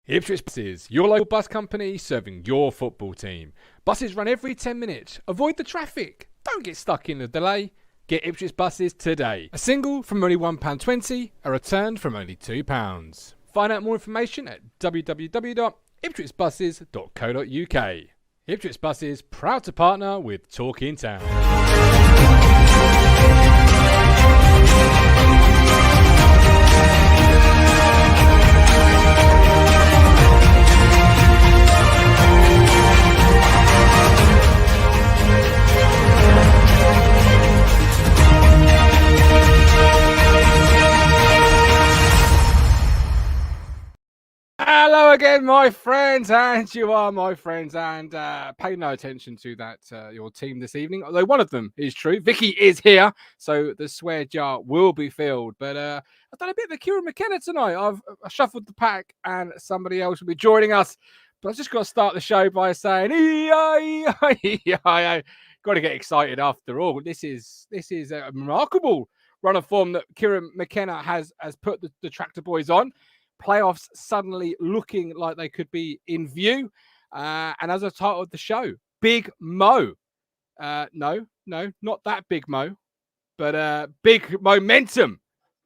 Ipswich Buses, your local bus company serving your football team. Buses run every 10 minutes. Avoid the traffic. Don't get stuck in the delay. Get Ipswich Buses today. A single from only £1.20, a return from only £2. Find out more information at www.ipswichbuses.co.uk. Ipswich Buses, proud to partner with Talking Town. Hello again, my friends, and you are my friends, and pay no attention to that your team this evening, although one of them is true. Vicky is here, so the swear jar will be filled, but I've done a bit of a Kieran McKenna tonight. I've shuffled the pack, and somebody else will be joining us, but I've just got to start the show by saying, got to get excited after all. This is a remarkable run of form that Kieran McKenna has put the Tractor Boys on. Playoffs suddenly looking like they could be in view. And as I titled the show, Big Mo. No, not that Big Mo, but big momentum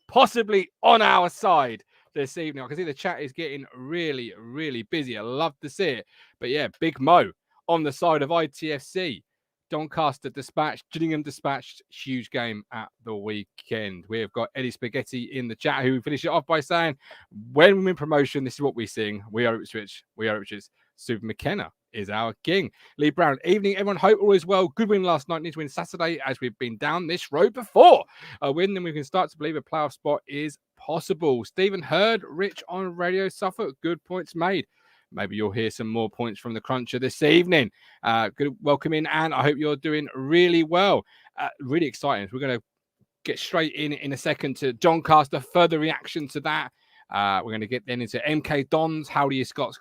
possibly on our side this evening. I can see the chat is getting really, really busy. I love to see it. But yeah, Big Mo on the side of ITFC. Doncaster dispatched, Gillingham dispatched, huge game at the weekend. We have got Eddie Spaghetti in the chat who finished it off by saying, when we win promotion, this is what we sing. We are Ipswich. We are Ipswich. Super McKenna is our king. Lee Brown, evening, everyone. Hope all is well. Good win last night. Need to win Saturday as we've been down this road before. A win, then we can start to believe a playoff spot is possible. Stephen Hurd, Rich on Radio Suffolk. Good points made. Maybe you'll hear some more points from the Cruncher this evening. Good welcome in, and I hope you're doing really well. Really exciting. We're going to get straight in a second to Doncaster. Further reaction to that. We're going to get then into MK Dons. How do you stop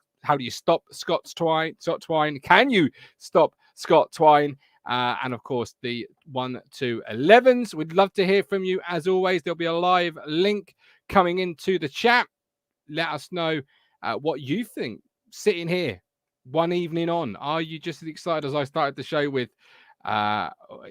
Scott Twine? Can you stop Scott Twine? And of course, the 1-11s. We'd love to hear from you as always. There'll be a live link coming into the chat. Let us know what you think. Sitting here one evening on, are you just as excited as I started the show with?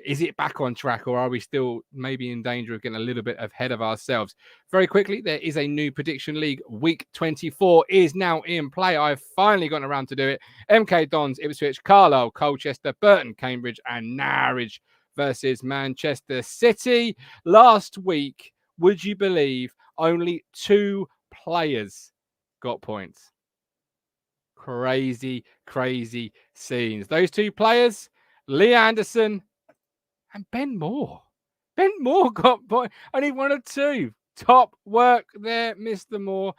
Is it back on track, or are we still maybe in danger of getting a little bit ahead of ourselves? Very quickly, there is a new prediction league. Week 24 is now in play. I've finally gotten around to do it. MK Dons, Ipswich, Carlisle, Colchester, Burton, Cambridge, and Norwich versus Manchester City. Last week, would you believe only 2 players got points? Crazy scenes. Those 2 players, Lee Hnderson and Ben Moore. Ben Moore got points. Only 1 or 2. Top work there, Mr. Moore.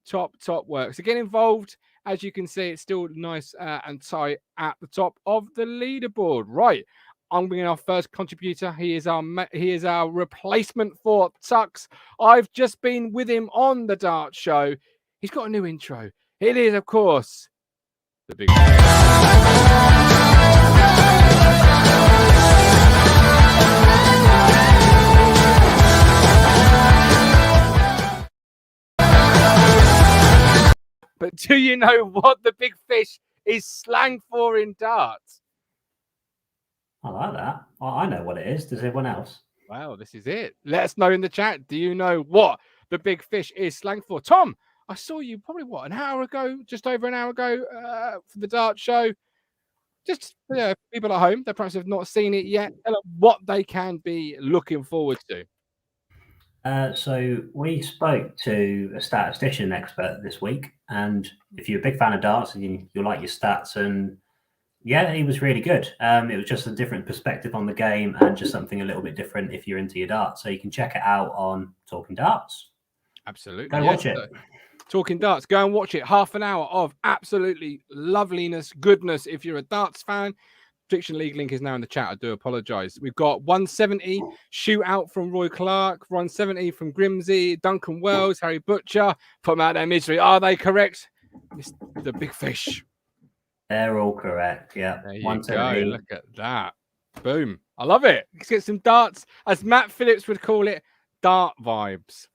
Top work. So get involved. As you can see, it's still nice and tight at the top of the leaderboard. Right. I'm bringing our first contributor. He is our replacement for Tux. I've just been with him on the Dart Show. He's got a new intro. It is, of course, the big. But do you know what the big fish is slang for in darts? I like that. I know what it is. Does everyone else? Well, this is it. Let us know in the chat. Do you know what the big fish is slang for? Tom, I saw you probably, an hour ago, just over an hour ago for the Dart Show. Just people at home that perhaps have not seen it yet, tell them what they can be looking forward to. So we spoke to a statistician expert this week, and if you're a big fan of darts and you like your stats, and yeah, he was really good. It was just a different perspective on the game and just something a little bit different if you're into your darts. So you can check it out on Talking Darts. Absolutely. Go watch it. Talking Darts, go and watch it. Half an hour of absolutely loveliness, goodness. If you're a darts fan, Prediction League link is now in the chat. I do apologise. We've got 170 shootout from Roy Clark, 170 from Grimsey, Duncan Wells, Harry Butcher. Put them out their misery. Are they correct? The big fish. They're all correct. Yeah. There you go. Look at that. Boom. I love it. Let's get some darts, as Matt Phillips would call it, dart vibes.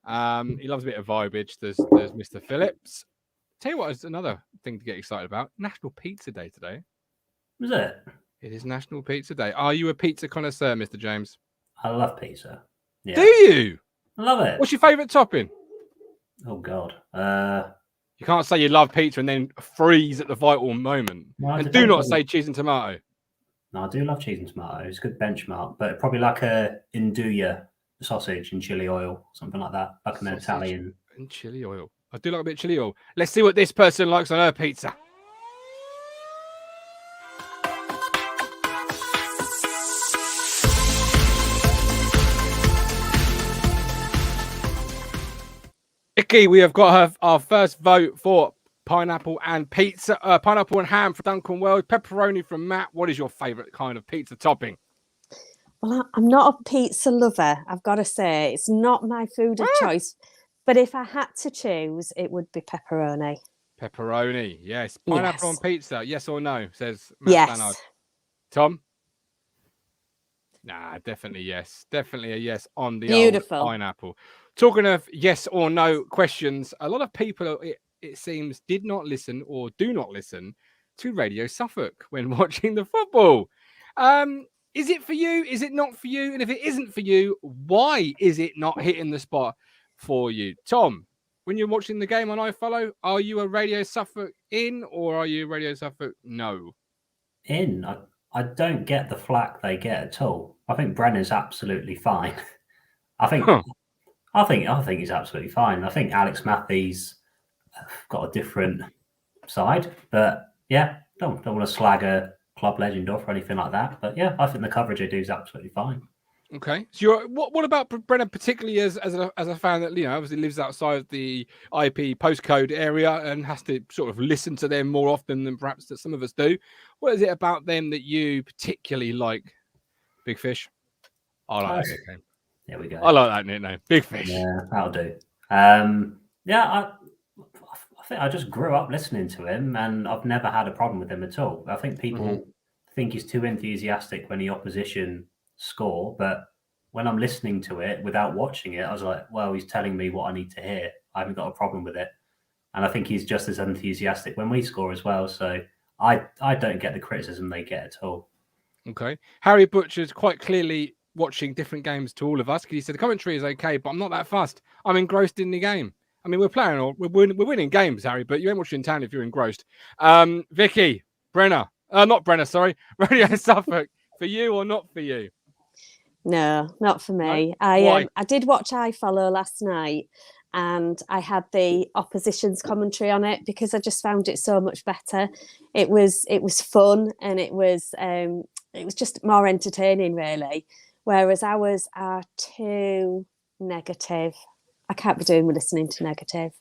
He loves a bit of vibage. There's Mr. Phillips. Tell you what is another thing to get excited about. National Pizza Day today. Was it? It is National Pizza Day. Are you a pizza connoisseur, Mr. James? I love pizza. Yeah. Do you? I love it. What's your favourite topping? Oh, God. You can't say you love pizza and then freeze at the vital moment. Well, and do not say cheese and tomato. No, I do love cheese and tomato. It's a good benchmark, but probably like a Induja sausage and chili oil, something like that, like an Italian. And chili oil. I do like a bit of chili oil. Let's see what this person likes on her pizza. Vicky, we have got our first vote for pineapple and pizza, pineapple and ham for Duncan Wells, pepperoni from Matt. What is your favourite kind of pizza topping? Well, I'm not a pizza lover, I've got to say. It's not my food of choice. But if I had to choose, it would be pepperoni. Pepperoni, yes. Pineapple on pizza, yes or no, says Matt yes. Stannard. Tom? Nah, definitely yes. Definitely a yes on the old pineapple. Talking of yes or no questions, a lot of people, it seems, did not listen or do not listen to Radio Suffolk when watching the football. Is it for you? Is it not for you? And if it isn't for you, why is it not hitting the spot for you? Tom, when you're watching the game on iFollow, are you a Radio Suffolk in or are you a Radio Suffolk no? In. I don't get the flack they get at all. I think Brennan's absolutely fine. I think he's absolutely fine. I think Alex Matthews got a different side, but yeah, don't want to slag a club legend off or anything like that. But yeah, I think the coverage they do is absolutely fine. Okay, so what about Brennan, particularly as a fan that obviously lives outside the IP postcode area and has to sort of listen to them more often than perhaps that some of us do? What is it about them that you particularly like? Big Fish. I like that nickname. There we go. I like that nickname, Big Fish. Yeah, that'll do. I think I just grew up listening to him, and I've never had a problem with him at all. I think people think he's too enthusiastic when the opposition score, but when I'm listening to it without watching it, I was like, well, he's telling me what I need to hear. I haven't got a problem with it. And I think he's just as enthusiastic when we score as well. So I don't get the criticism they get at all. Okay. Harry Butcher's quite clearly watching different games to all of us because he said the commentary is okay, but I'm not that fussed. I'm engrossed in the game. I mean, we're winning games, Harry, but you ain't watching town if you're engrossed. Vicky, not Brenner, sorry. Radio Suffolk, for you or not for you? No, not for me. No? I did watch iFollow last night and I had the opposition's commentary on it because I just found it so much better. It was fun and it was just more entertaining, really. Whereas ours are too negative. I can't be doing with listening to negative.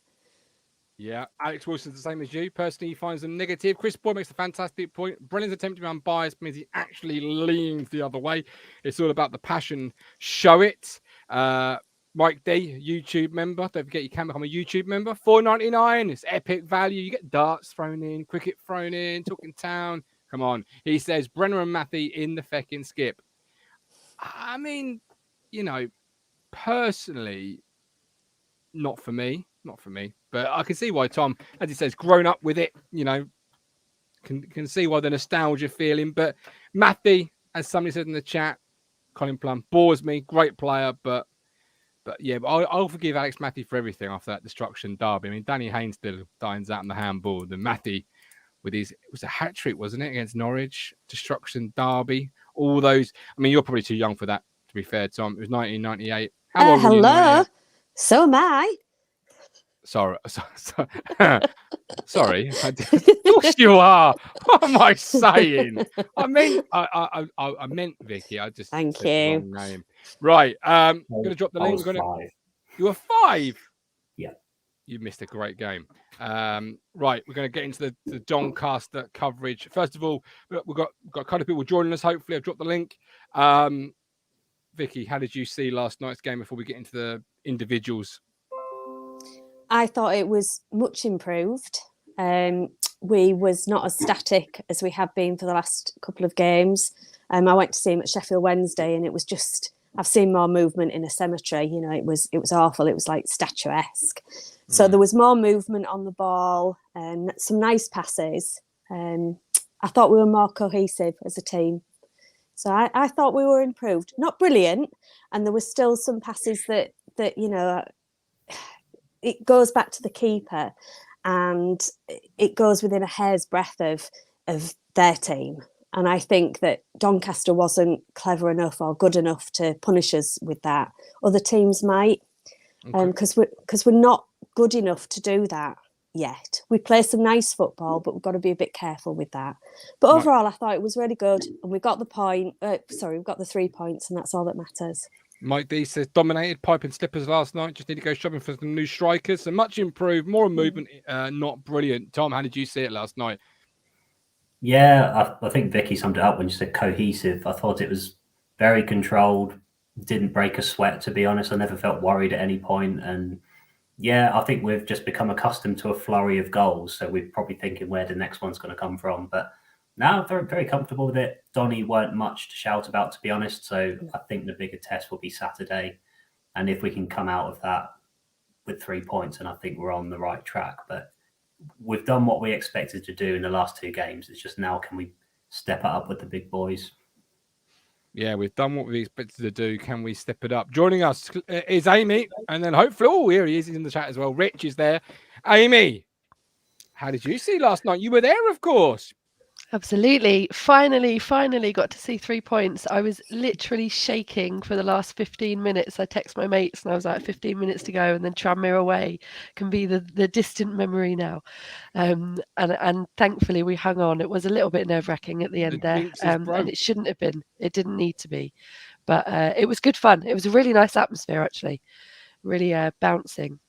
Yeah, Alex Wilson's the same as you. Personally, he finds them negative. Chris Boyd makes a fantastic point. Brennan's attempt to be unbiased means he actually leans the other way. It's all about the passion. Show it. Mike D, YouTube member. Don't forget you can become a YouTube member. $4.99. It's epic value. You get darts thrown in, cricket thrown in, talking town. Come on. He says Brenner and Matthew in the feckin' skip. I mean, personally, not for me. But I can see why Tom, as he says, grown up with it, can see why the nostalgia feeling. But Matthew, as somebody said in the chat, Colin Plum bores me, great player, but I'll forgive Alex Matthew for everything after that destruction derby. I mean, Danny Haynes still dines out in the handball. Then Matthew with it was a hat trick, wasn't it, against Norwich, destruction derby, all those. I mean, you're probably too young for that, to be fair, Tom. It was 1998. How old were you? Hello, so am I. Sorry. Of course you are. What am I saying? I meant Vicky. I just thank said you. The wrong name. Right. I'm gonna drop the link. You were 5. Yeah. You missed a great game. Right. We're gonna get into the Doncaster coverage. First of all, we've got a couple of people joining us. Hopefully, I've dropped the link. Vicky, how did you see last night's game before we get into the individuals? I thought it was much improved. We was not as static as we have been for the last couple of games. I went to see him at Sheffield Wednesday, and it was just I've seen more movement in a cemetery. It was awful. It was like statuesque. So there was more movement on the ball and some nice passes. I thought we were more cohesive as a team. So I thought we were improved. Not brilliant. And there was still some passes that it goes back to the keeper and it goes within a hair's breadth of their team. And I think that Doncaster wasn't clever enough or good enough to punish us with that. Other teams might, because we're not good enough to do that yet. We play some nice football, but we've got to be a bit careful with that. But overall, I thought it was really good, and we got the point. We've got the 3 points, and that's all that matters. Mike D says dominated pipe and slippers last night. Just need to go shopping for some new strikers. So much improved, more movement. Not brilliant. Tom, how did you see it last night? Yeah, I think Vicky summed it up when she said cohesive. I thought it was very controlled, didn't break a sweat, to be honest. I never felt worried at any point. And yeah, I think we've just become accustomed to a flurry of goals. So we're probably thinking where the next one's going to come from. But now very, very comfortable with it. Donny weren't much to shout about, to be honest. So I think the bigger test will be Saturday. And if we can come out of that with 3 points, and I think we're on the right track. But we've done what we expected to do in the last 2 games. It's just now, can we step it up with the big boys? Yeah, we've done what we expected to do. Can we step it up? Joining us is Amy, and then hopefully, here he is. He's in the chat as well. Rich is there. Amy, how did you see last night? You were there, of course. Absolutely. Finally got to see 3 points. I was literally shaking for the last 15 minutes. I text my mates and I was like, 15 minutes to go, and then Tranmere away can be the distant memory now. And thankfully we hung on. It was a little bit nerve-wracking at the end there. And it shouldn't have been. It didn't need to be. But it was good fun. It was a really nice atmosphere, actually. Really bouncing.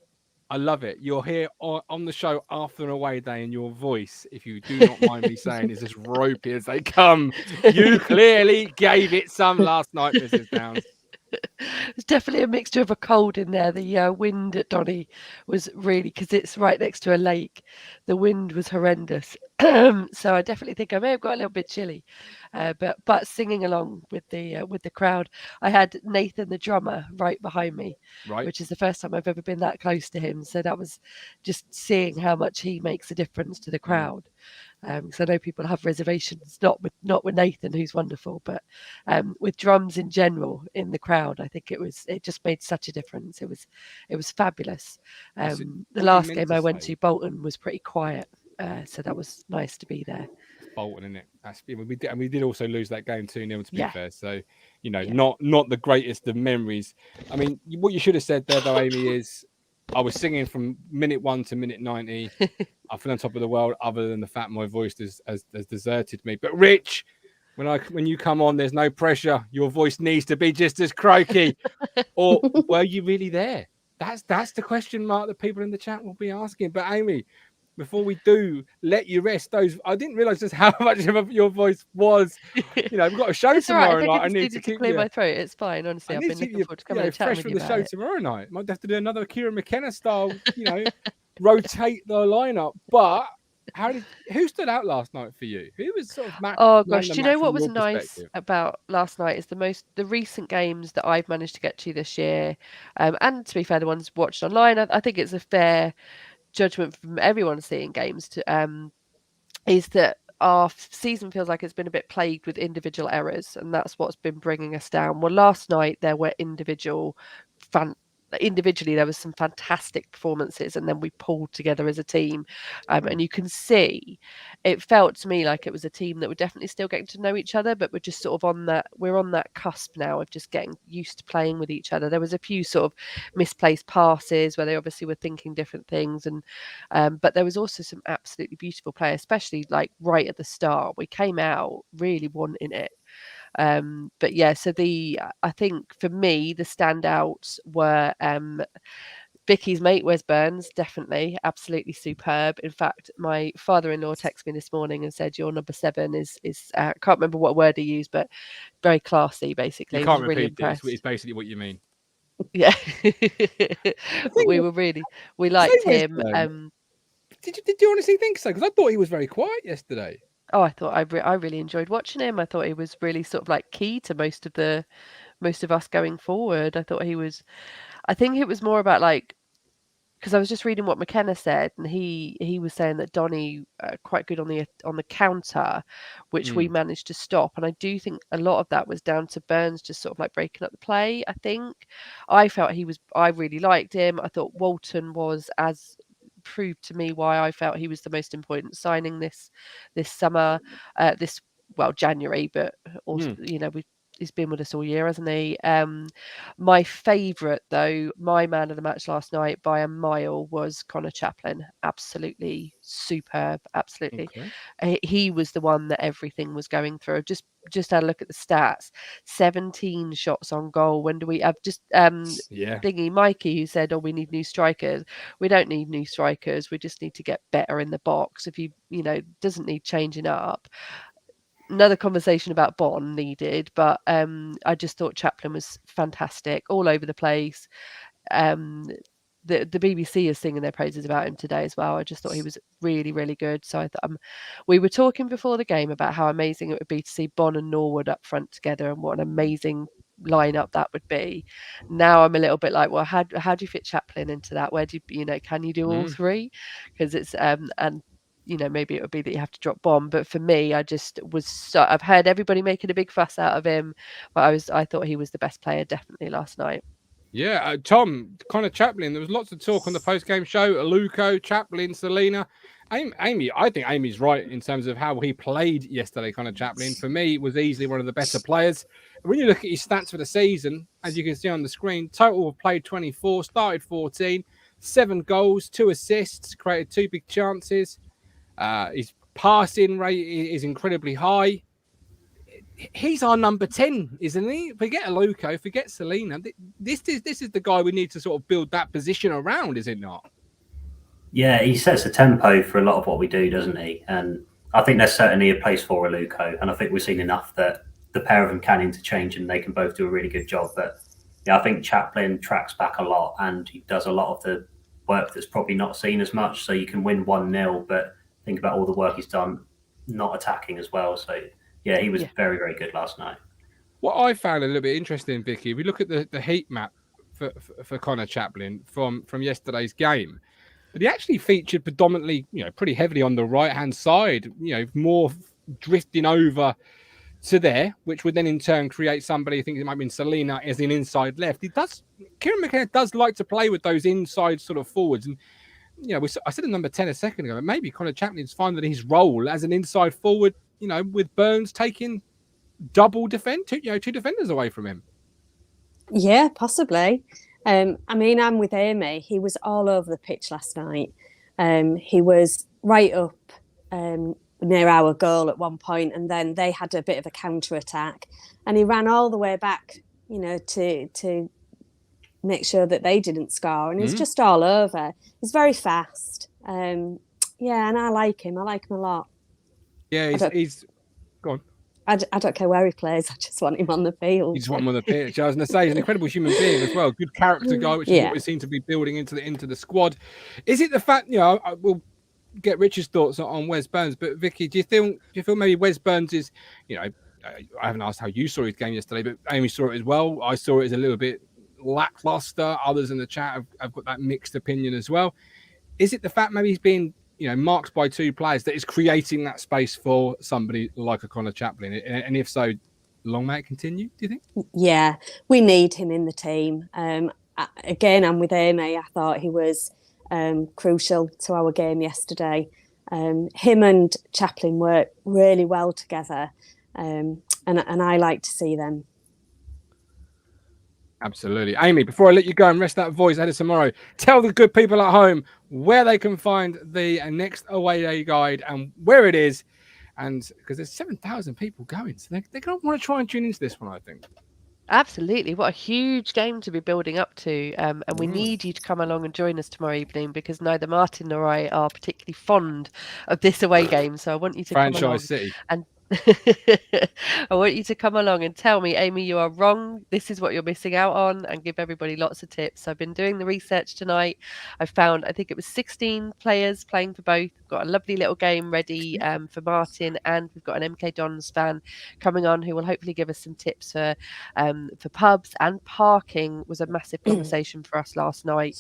I love it. You're here on the show after an away day, and your voice, if you do not mind me saying, is as ropey as they come. You clearly gave it some last night, Mrs. Downs. There's definitely a mixture of a cold in there. The wind at Donny was really, because it's right next to a lake, the wind was horrendous. So I definitely think I may have got a little bit chilly, but singing along with the crowd. I had Nathan the drummer right behind me, which is the first time I've ever been that close to him. So that was just seeing how much he makes a difference to the crowd. Because I know people have reservations, not with Nathan, who's wonderful, but with drums in general in the crowd. I think it just made such a difference. It was fabulous. The last game I went to, Bolton, was pretty quiet, so that was nice to be there. Bolton, isn't it? We did also lose that game 2-0, to be fair. So not the greatest of memories. I mean, what you should have said there, though, Amy, is I was singing from minute 1 to minute 90. I feel on top of the world, other than the fact my voice has deserted me. But Rich, when you come on, there's no pressure. Your voice needs to be just as croaky. Or were you really there? That's the question mark that people in the chat will be asking. But Amy, before we do let you rest, I didn't realise just how much of your voice was. We've got a show tomorrow night. I need to clear my throat. It's fine, honestly. I've been looking forward to coming and chatting with you fresh for the show tomorrow night. Might have to do another Kieran McKenna style, rotate the lineup. But who stood out last night for you? Who was sort of Oh gosh, do you know what was nice about last night is the recent games that I've managed to get to this year, and to be fair, the ones watched online. I think it's a fair judgment from everyone seeing games is that our season feels like it's been a bit plagued with individual errors, and that's what's been bringing us down. Well, last night there were individually there was some fantastic performances, and then we pulled together as a team, and you can see it felt to me like it was a team that were definitely still getting to know each other, but we're just sort of we're on that cusp now of just getting used to playing with each other. There was a few sort of misplaced passes where they obviously were thinking different things, and but there was also some absolutely beautiful play, especially like right at the start. We came out really wanting it. But yeah, so I think for me the standouts were Vicky's mate Wes Burns, definitely absolutely superb. In fact, my father-in-law texted me this morning and said your number 7 is I can't remember what word he used, but very classy. Basically, you can't really repeat impressed. It's basically what you mean. Yeah. But we liked him. Did you honestly think so? Because I thought he was very quiet yesterday. Oh, I thought I really enjoyed watching him. I thought he was really sort of like key to most of us going forward. I think it was more about like because I was just reading what McKenna said, and he was saying that Donny quite good on the counter, which we managed to stop. And I do think a lot of that was down to Burns just sort of like breaking up the play. I think I felt I really liked him. I thought Walton was as proved to me why I felt he was the most important signing this summer, January, but also he's been with us all year, hasn't he? My favourite, though, my man of the match last night by a mile was Connor Chaplin. Absolutely superb. Absolutely. Okay. He was the one that everything was going through. Just had a look at the stats. 17 shots on goal. When do we have thingy Mikey who said, we need new strikers. We don't need new strikers. We just need to get better in the box. If doesn't need changing up. Another conversation about Bon needed, but I just thought Chaplin was fantastic, all over the place. The BBC is singing their praises about him today as well. I just thought he was really, really good. So I thought we were talking before the game about how amazing it would be to see Bon and Norwood up front together, and what an amazing lineup that would be. Now I'm a little bit like, well, how do you fit Chaplin into that? Where do can you do all three? Because it's and maybe it would be that you have to drop Bomb, but for me, I just was I've heard everybody making a big fuss out of him, but I thought he was the best player definitely last night. Yeah, Tom, Connor Chaplin, there was lots of talk on the post-game show, Aluko, Chaplin, Selena. Amy, I think Amy's right in terms of how he played yesterday. Connor Chaplin, for me, was easily one of the better players. When you look at his stats for the season, as you can see on the screen, total played 24, started 14, 7 goals, 2 assists, created 2 big chances. His passing rate is incredibly high. He's our number 10, isn't he? Forget Aluko, forget Selena. This is the guy we need to sort of build that position around, is it not? Yeah, he sets the tempo for a lot of what we do, doesn't he? And I think there's certainly a place for Aluko, and I think we've seen enough that the pair of them can interchange and they can both do a really good job. But yeah, I think Chaplin tracks back a lot, and he does a lot of the work that's probably not seen as much. So you can win 1-0, but think about all the work he's done not attacking as well. So yeah, he was very, very good last night. What I found a little bit interesting, Vicky, if we look at the heat map for Connor Chaplin from yesterday's game, but he actually featured predominantly, pretty heavily on the right-hand side, more drifting over to there, which would then in turn create somebody, I think it might be Selena, as an inside left. Kieran McKenna does like to play with those inside sort of forwards. And, I said in number 10 a second ago, but maybe Connor Chaplin's finding his role as an inside forward, with Burns taking double two defenders away from him. Yeah, possibly. I'm with Amy. He was all over the pitch last night. He was right up near our goal at one point, and then they had a bit of a counter attack, and he ran all the way back, to make sure that they didn't score. And he's just all over. He's very fast. And I like him. I like him a lot. Yeah, he's go on. I don't care where he plays. I just want him on the field. You just want him on the pitch. I was going to say, he's an incredible human being as well. Good character guy, which is what we seem to be building into the squad. Is it the fact, we'll get Richard's thoughts on Wes Burns, but Vicky, do you feel maybe Wes Burns is, I haven't asked how you saw his game yesterday, but Amy saw it as well. I saw it as a little bit lackluster. Others in the chat have got that mixed opinion as well. Is it the fact maybe he's being marked by 2 players that is creating that space for somebody like a Connor Chaplin? And if so, long may it continue, do you think? Yeah, we need him in the team. Again, I'm with Amy. I thought he was crucial to our game yesterday. Him and Chaplin work really well together, and I like to see them. Absolutely. Amy, before I let you go and rest that voice ahead of tomorrow, tell the good people at home where they can find the next away day guide and where it is. And because there's 7,000 people going, so they're going to want to try and tune into this one, I think. Absolutely. What a huge game to be building up to. And we need you to come along and join us tomorrow evening, because neither Martin nor I are particularly fond of this away game. So I want you to come along. City. And I want you to come along and tell me, Amy, you are wrong. This is what you're missing out on, and give everybody lots of tips. I've been doing the research tonight. I found, I think it was 16 players playing for both. We've got a lovely little game ready for Martin, and we've got an MK Dons fan coming on who will hopefully give us some tips for pubs, and parking was a massive conversation for us last night.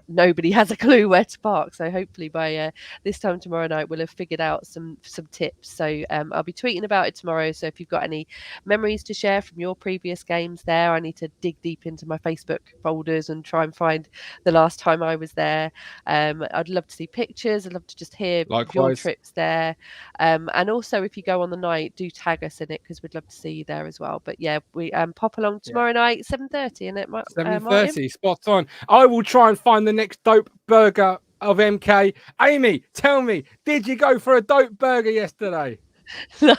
Nobody has a clue where to park, so hopefully by this time tomorrow night we'll have figured out some tips. So I'll be tweeting about it tomorrow, so if you've got any memories to share from your previous games there, I need to dig deep into my Facebook folders and try and find the last time I was there. I'd love to see pictures. I'd love to just hear your trips there, and also if you go on the night, do tag us in it, because we'd love to see you there as well. But yeah, we pop along tomorrow night, 7:30, isn't it? 7:30, spot on. I will try and find the next dope burger of MK. Amy, tell me, did you go for a dope burger yesterday? No.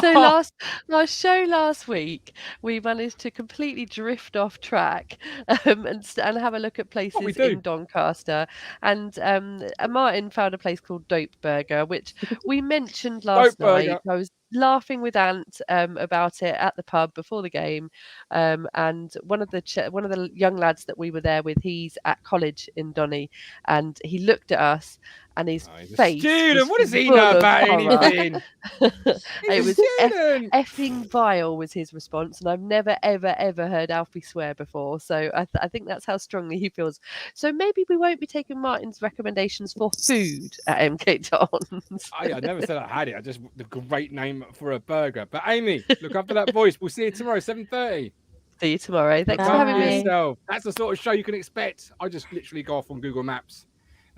So last show last week, we managed to completely drift off track and have a look at places in Doncaster. And Martin found a place called Dope Burger, which we mentioned last night. I was laughing with Ant about it at the pub before the game. And one of the young lads that we were there with, he's at college in Donny, and he looked at us. And his face. Student, what does he know about anything? It was effing vile, was his response. And I've never, ever heard Alfie swear before. So I think that's how strongly he feels. So maybe we won't be taking Martin's recommendations for food at MK Dons. I never said I had it. I just, the great name for a burger. But Amy, look up for that voice. We'll see you tomorrow, 7:30. See you tomorrow. Thanks for having me. That's the sort of show you can expect. I just literally go off on Google Maps.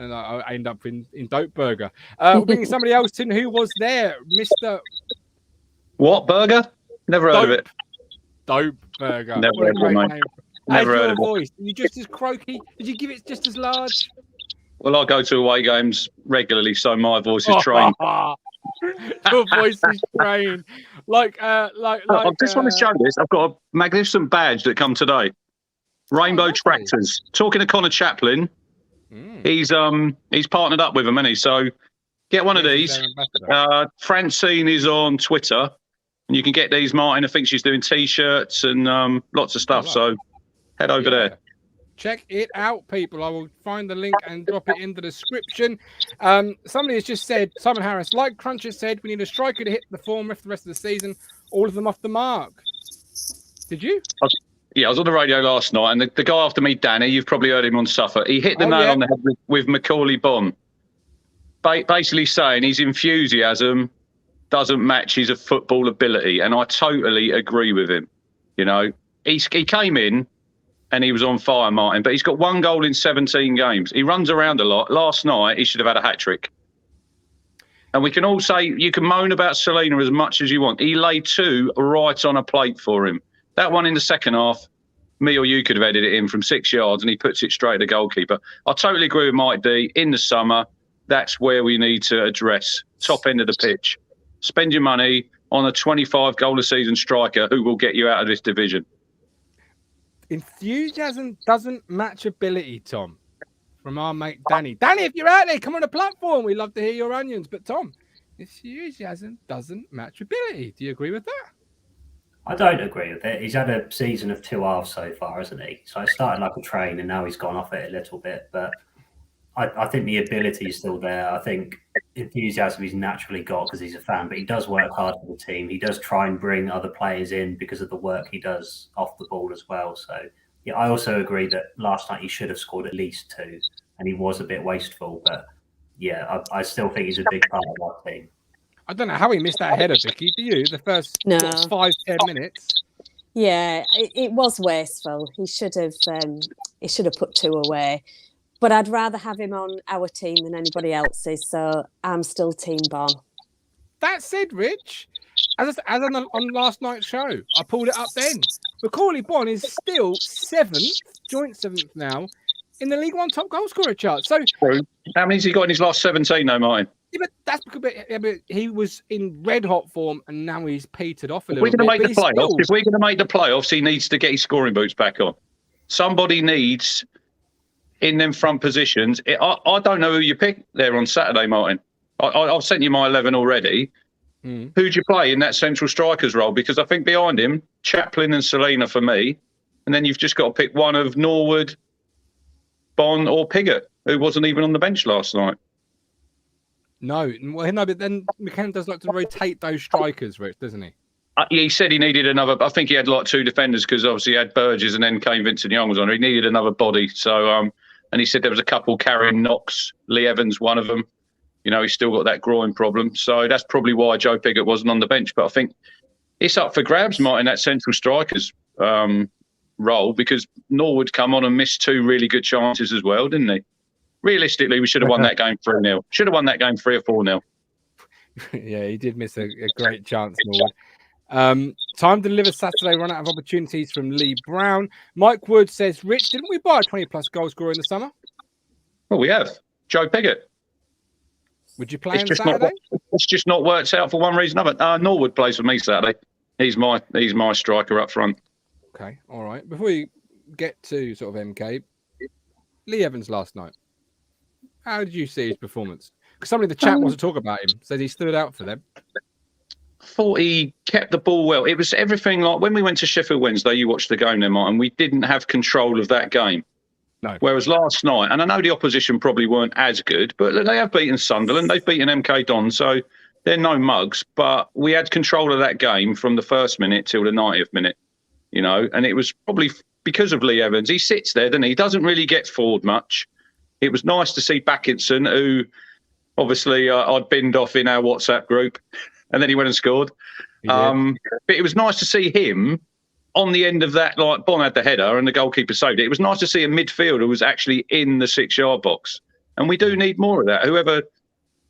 And I end up in Dope Burger. We're bringing somebody else in who was there, Mr. What burger? Never heard of it. Dope Burger. Never heard of it, mate. Never heard of it. Voice. Are you just as croaky? Did you give it just as large? Well, I go to away games regularly, so my voice is trained. Your voice is trained. I just want to show this. I've got a magnificent badge that come today. Rainbow Tractors. Talking to Connor Chaplin. He's partnered up with them, isn't he? So get one of these. Francine is on Twitter, and you can get these. Martin, I think she's doing T-shirts and lots of stuff. So head over there. Check it out, people. I will find the link and drop it in the description. Somebody has just said, Simon Harris, like Cruncher said, we need a striker to hit the form for the rest of the season. All of them off the mark. Did you? Yeah, I was on the radio last night, and the guy after me, Donny, you've probably heard him on Suffolk. He hit the nail on the head with Macaulay Bonne, basically saying his enthusiasm doesn't match his football ability, and I totally agree with him. You know, he came in and he was on fire, Martin, but he's got 1 goal in 17 games. He runs around a lot. Last night, he should have had a hat-trick. And we can all say, you can moan about Selena as much as you want. He laid 2 right on a plate for him. That one in the second half, me or you could have headed it in from 6 yards, and he puts it straight at the goalkeeper. I totally agree with Mike D. In the summer, that's where we need to address top end of the pitch. Spend your money on a 25 goal a season striker who will get you out of this division. Enthusiasm doesn't match ability, Tom. From our mate Danny. Danny, if you're out there, come on the platform. We love to hear your onions. But Tom, enthusiasm doesn't match ability. Do you agree with that? I don't agree with it. He's had a season of 2 halves so far, hasn't he? So it started like a train, and now he's gone off it a little bit. But I think the ability is still there. I think enthusiasm he's naturally got because he's a fan, but he does work hard for the team. He does try and bring other players in because of the work he does off the ball as well. So yeah, I also agree that last night he should have scored at least 2, and he was a bit wasteful. But yeah, I still think he's a big part of our team. I don't know how he missed that header, Vicky. Do you? The first 5-10 minutes. Yeah, it was wasteful. He should have put 2 away. But I'd rather have him on our team than anybody else's. So I'm still Team Bonne. That said, Rich, as on last night's show, I pulled it up then. Macaulay Bonne is still 7th, joint 7th now, in the League One top goal scorer chart. So how many has he got in his last 17 though, Martin? Yeah, but that's because he was in red hot form and now he's petered off a little bit. If we're going to make the playoffs, he needs to get his scoring boots back on. Somebody needs in them front positions. I don't know who you pick there on Saturday, Martin. I've sent you my 11 already. Mm. Who'd you play in that central striker's role? Because I think behind him, Chaplin and Selina for me, and then you've just got to pick one of Norwood, Bon or Piggott, who wasn't even on the bench last night. No, well, no, but then McKenna does like to rotate those strikers, Rich, doesn't he? He said he needed another. I think he had like 2 defenders because obviously he had Burgess and then Kane Vincent-Young was on. He needed another body. So, and he said there was a couple carrying knocks. Lee Evans, one of them. You know, he's still got that groin problem. So that's probably why Joe Piggott wasn't on the bench. But I think it's up for grabs, Martin, that central striker's role, because Norwood come on and missed 2 really good chances as well, didn't he? Realistically, we should have won that game 3-0. Should have won that game 3 or 4-0. Yeah, he did miss a great chance, Norwood. Time to deliver Saturday, run out of opportunities from Lee Brown. Mike Wood says, Rich, didn't we buy a 20-plus goal scorer in the summer? Well, we have. Joe Piggott. Would you play on Saturday? It's just not worked out for one reason or another. Norwood plays for me Saturday. He's my striker up front. Okay, all right. Before we get to sort of MK, Lee Evans last night. How did you see his performance? Because somebody in the chat wants to talk about him. Says he stood out for them. I thought he kept the ball well. It was everything like when we went to Sheffield Wednesday, you watched the game there, Martin, we didn't have control of that game. No. Whereas last night, and I know the opposition probably weren't as good, but they have beaten Sunderland, they've beaten MK Don, so they're no mugs. But we had control of that game from the first minute till the 90th minute, you know, and it was probably because of Lee Evans. He sits there, doesn't he? He doesn't really get forward much. It was nice to see Backinson, who obviously I'd binned off in our WhatsApp group, and then he went and scored. But it was nice to see him on the end of that, like Bon had the header and the goalkeeper saved it. It was nice to see a midfielder who was actually in the 6-yard box. And we do need more of that. Whoever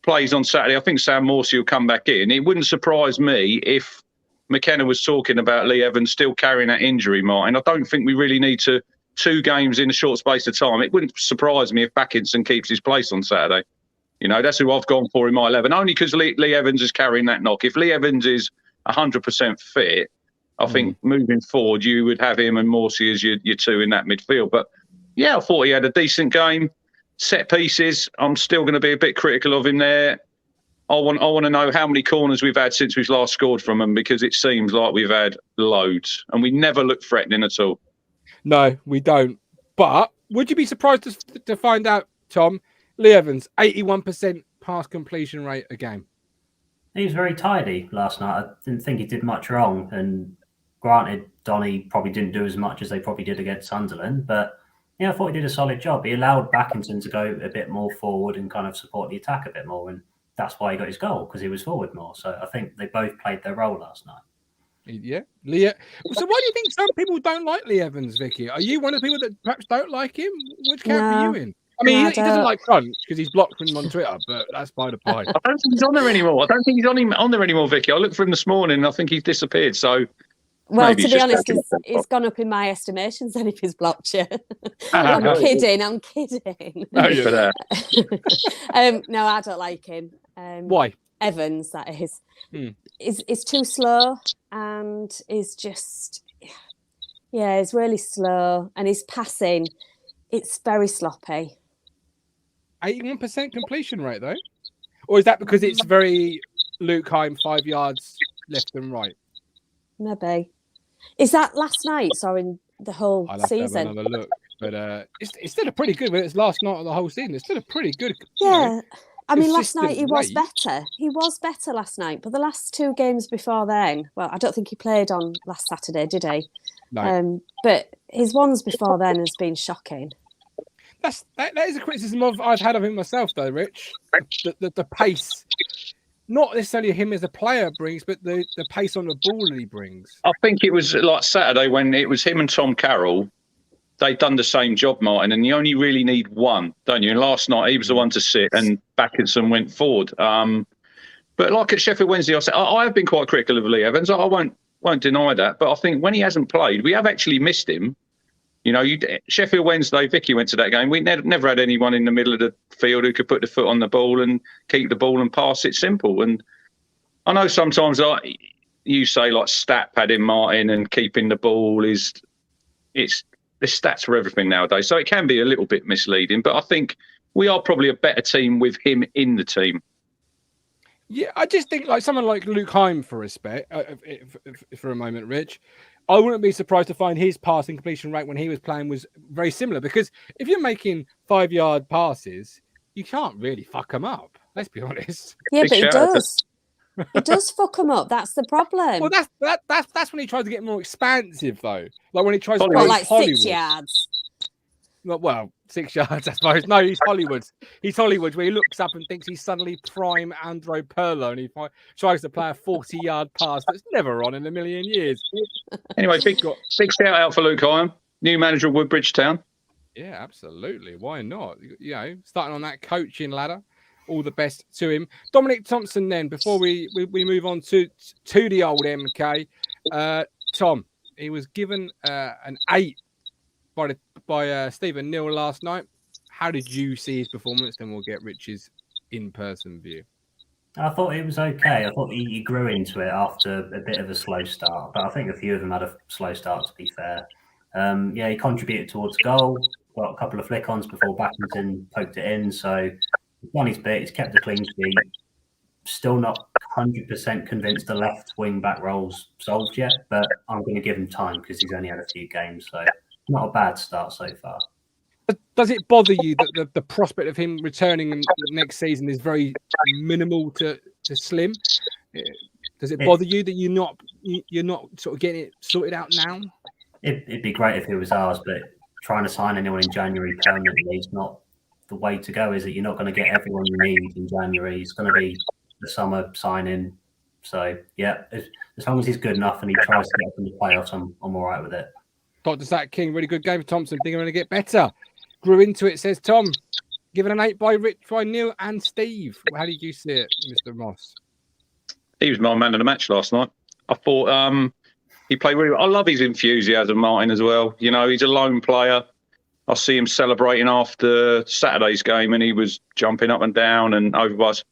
plays on Saturday, I think Sam Morsey will come back in. It wouldn't surprise me if McKenna was talking about Lee Evans still carrying that injury, Martin. I don't think we really need to 2 games in a short space of time. It wouldn't surprise me if Backinson keeps his place on Saturday. You know, that's who I've gone for in my 11, only because Lee Evans is carrying that knock. If Lee Evans is 100% fit, I think moving forward, you would have him and Morsey as your 2 in that midfield. But yeah, I thought he had a decent game. Set pieces, I'm still going to be a bit critical of him there. I want to know how many corners we've had since we've last scored from them, because it seems like we've had loads and we never look threatening at all. No, we don't. But would you be surprised to find out, Tom, Lee Evans, 81% pass completion rate a game? He was very tidy last night. I didn't think he did much wrong. And granted, Donny probably didn't do as much as they probably did against Sunderland. But yeah, I thought he did a solid job. He allowed Backinson to go a bit more forward and kind of support the attack a bit more. And that's why he got his goal, because he was forward more. So I think they both played their role last night. Yeah, Lee. So why do you think some people don't like Lee Evans, Vicky? Are you one of the people that perhaps don't like him? Which camp are you in? I mean, he doesn't like Crunch because he's blocked him on Twitter, but that's by the by. I don't think he's on there anymore. I don't think he's on there anymore, Vicky. I looked for him this morning and I think he's disappeared. So, well, to be honest, he's gone up in my estimations then if he's blocked you. I'm kidding. No, for that. No, I don't like him. Why? Evans, that is. Is too slow and is just, he's really slow, and his passing, it's very sloppy. 81% completion rate though, or is that because it's very Luke Heim 5 yards left and right? Maybe. Is that last night or in the whole season? To have another look, but it's still a pretty good. It's last night of the whole season. It's still a pretty good. Yeah. I mean, last night he was better. He was better last night, but the last 2 games before then, well, I don't think he played on last Saturday, did he? No. But his ones before then has been shocking. That is a criticism I've had of him myself, though, Rich. The pace, not necessarily him as a player brings, but the pace on the ball that he brings. I think it was like Saturday when it was him and Tom Carroll. They've done the same job, Martin, and you only really need one, don't you? And last night he was the one to sit, and Backinson went forward. But like at Sheffield Wednesday, I have been quite critical of Lee Evans. I won't deny that. But I think when he hasn't played, we have actually missed him. You know, Sheffield Wednesday, Vicky went to that game. We never had anyone in the middle of the field who could put the foot on the ball and keep the ball and pass it simple. And I know sometimes you say like stat padding, Martin, and keeping the ball the stats for everything nowadays. So it can be a little bit misleading, but I think we are probably a better team with him in the team. Yeah, I just think like someone like Luke Heim, for a moment, Rich, I wouldn't be surprised to find his passing completion rate when he was playing was very similar. Because if you're making 5-yard passes, you can't really fuck them up. Let's be honest. Yeah, Big but he shout out to- does. He does fuck them up. That's the problem. Well, that's when he tries to get more expansive, though. Like when he tries to Hollywood. What, go like Hollywood. 6 yards? Well, 6 yards, I suppose. No, he's Hollywood. He's Hollywood, where he looks up and thinks he's suddenly prime Andro Pirlo, and he tries to play a 40-yard pass that's never on in a million years. Anyway, big shout out for Luke Heim, new manager of Woodbridge Town. Yeah, absolutely. Why not? You know, starting on that coaching ladder. All the best to him. Dominic Thompson, then, before we move on to the old MK, Tom, he was given an 8 by Stephen Neal last night. How did you see his performance? Then we'll get Rich's in-person view. I thought it was okay. I thought he grew into it after a bit of a slow start, but I think a few of them had a slow start, to be fair. He contributed towards goal, got a couple of flick-ons before Backington poked it in, so he's done his bit. He's kept the clean sheet. Still not 100% convinced the left wing-back role's solved yet, but I'm going to give him time because he's only had a few games, so not a bad start so far. Does it bother you that the prospect of him returning next season is very minimal to slim? Does it bother you that you're not sort of getting it sorted out now? It'd be great if it was ours, but trying to sign anyone in January permanently is not the way to go, is it? You're not going to get everyone you need in January. It's going to be the summer signing. So, yeah, as long as he's good enough and he tries to get up in the playoffs, I'm all right with it. Dr. Zach King, really good game for Thompson. Think I'm going to get better. Grew into it, says Tom. Given an 8 by Rich, by Neil and Steve. How did you see it, Mr. Moss? He was my man of the match last night. I thought he played really well. I love his enthusiasm, Martin, as well. You know, he's a lone player. I see him celebrating after Saturday's game and he was jumping up and down and over us.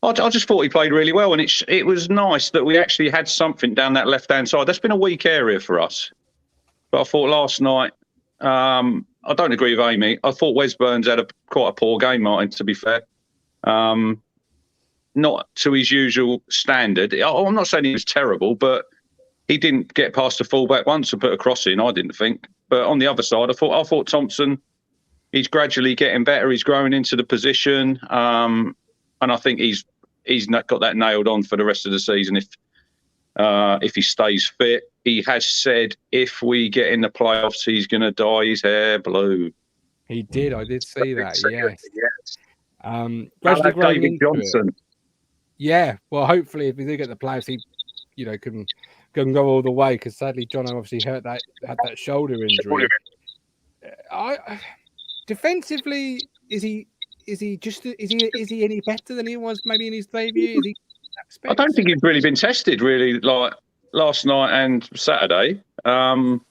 I just thought he played really well, and it was nice that we actually had something down that left-hand side. That's been a weak area for us. But I thought last night, I don't agree with Amy. I thought Wes Burns had quite a poor game, Martin, to be fair. Not to his usual standard. I'm not saying he was terrible, but he didn't get past the fullback once and put a cross in, I didn't think. But on the other side, I thought Thompson, he's gradually getting better. He's growing into the position. And I think he's got that nailed on for the rest of the season if he stays fit. He has said if we get in the playoffs, he's going to dye his hair blue. He did. I did see that. Yes. Gradually David Johnson. Yeah. Well, hopefully, if we do get the playoffs, he, can go all the way. Because sadly, John obviously had that shoulder injury. Defensively, is he any better than he was maybe in his debut? I don't think he's really been tested really like last night and Saturday. But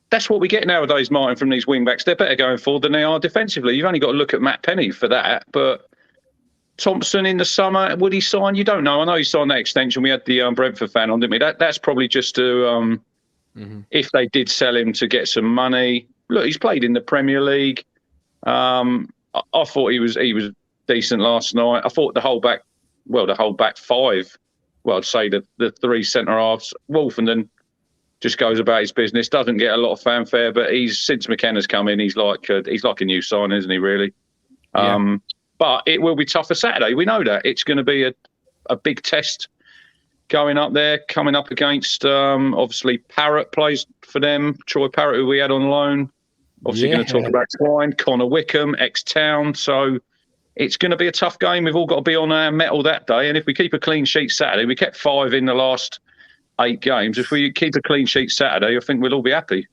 that's what we get nowadays, Martin, from these wing backs. They're better going forward than they are defensively. You've only got to look at Matt Penny for that. But Thompson in the summer, would he sign? You don't know. I know he signed that extension. We had the Brentford fan on, didn't we? That's probably just to if they did sell him to get some money. Look, he's played in the Premier League. I thought he was decent last night. I thought the whole back five. Well, I'd say the 3 centre halves. Wolfenden just goes about his business. Doesn't get a lot of fanfare, but since McKenna's come in, he's like a new sign, isn't he? Really. Yeah. But it will be tough for Saturday. We know that it's going to be a big test going up there, coming up against obviously Parrott plays for them. Troy Parrott, who we had on loan. Obviously going to talk about Twine, Connor Wickham, ex-Town. So it's going to be a tough game. We've all got to be on our mettle that day. And if we keep a clean sheet Saturday, we kept 5 in the last 8 games. If we keep a clean sheet Saturday, I think we'll all be happy.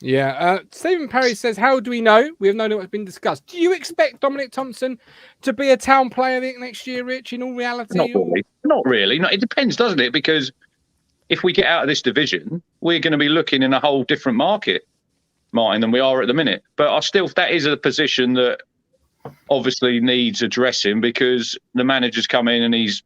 Yeah. Stephen Perry says, how do we know? We have known what's been discussed. Do you expect Dominic Thompson to be a Town player next year, Rich, in all reality? Not really. No, it depends, doesn't it? Because if we get out of this division, we're going to be looking in a whole different market, Martin, than we are at the minute. But that is a position that obviously needs addressing because the manager's come in and he's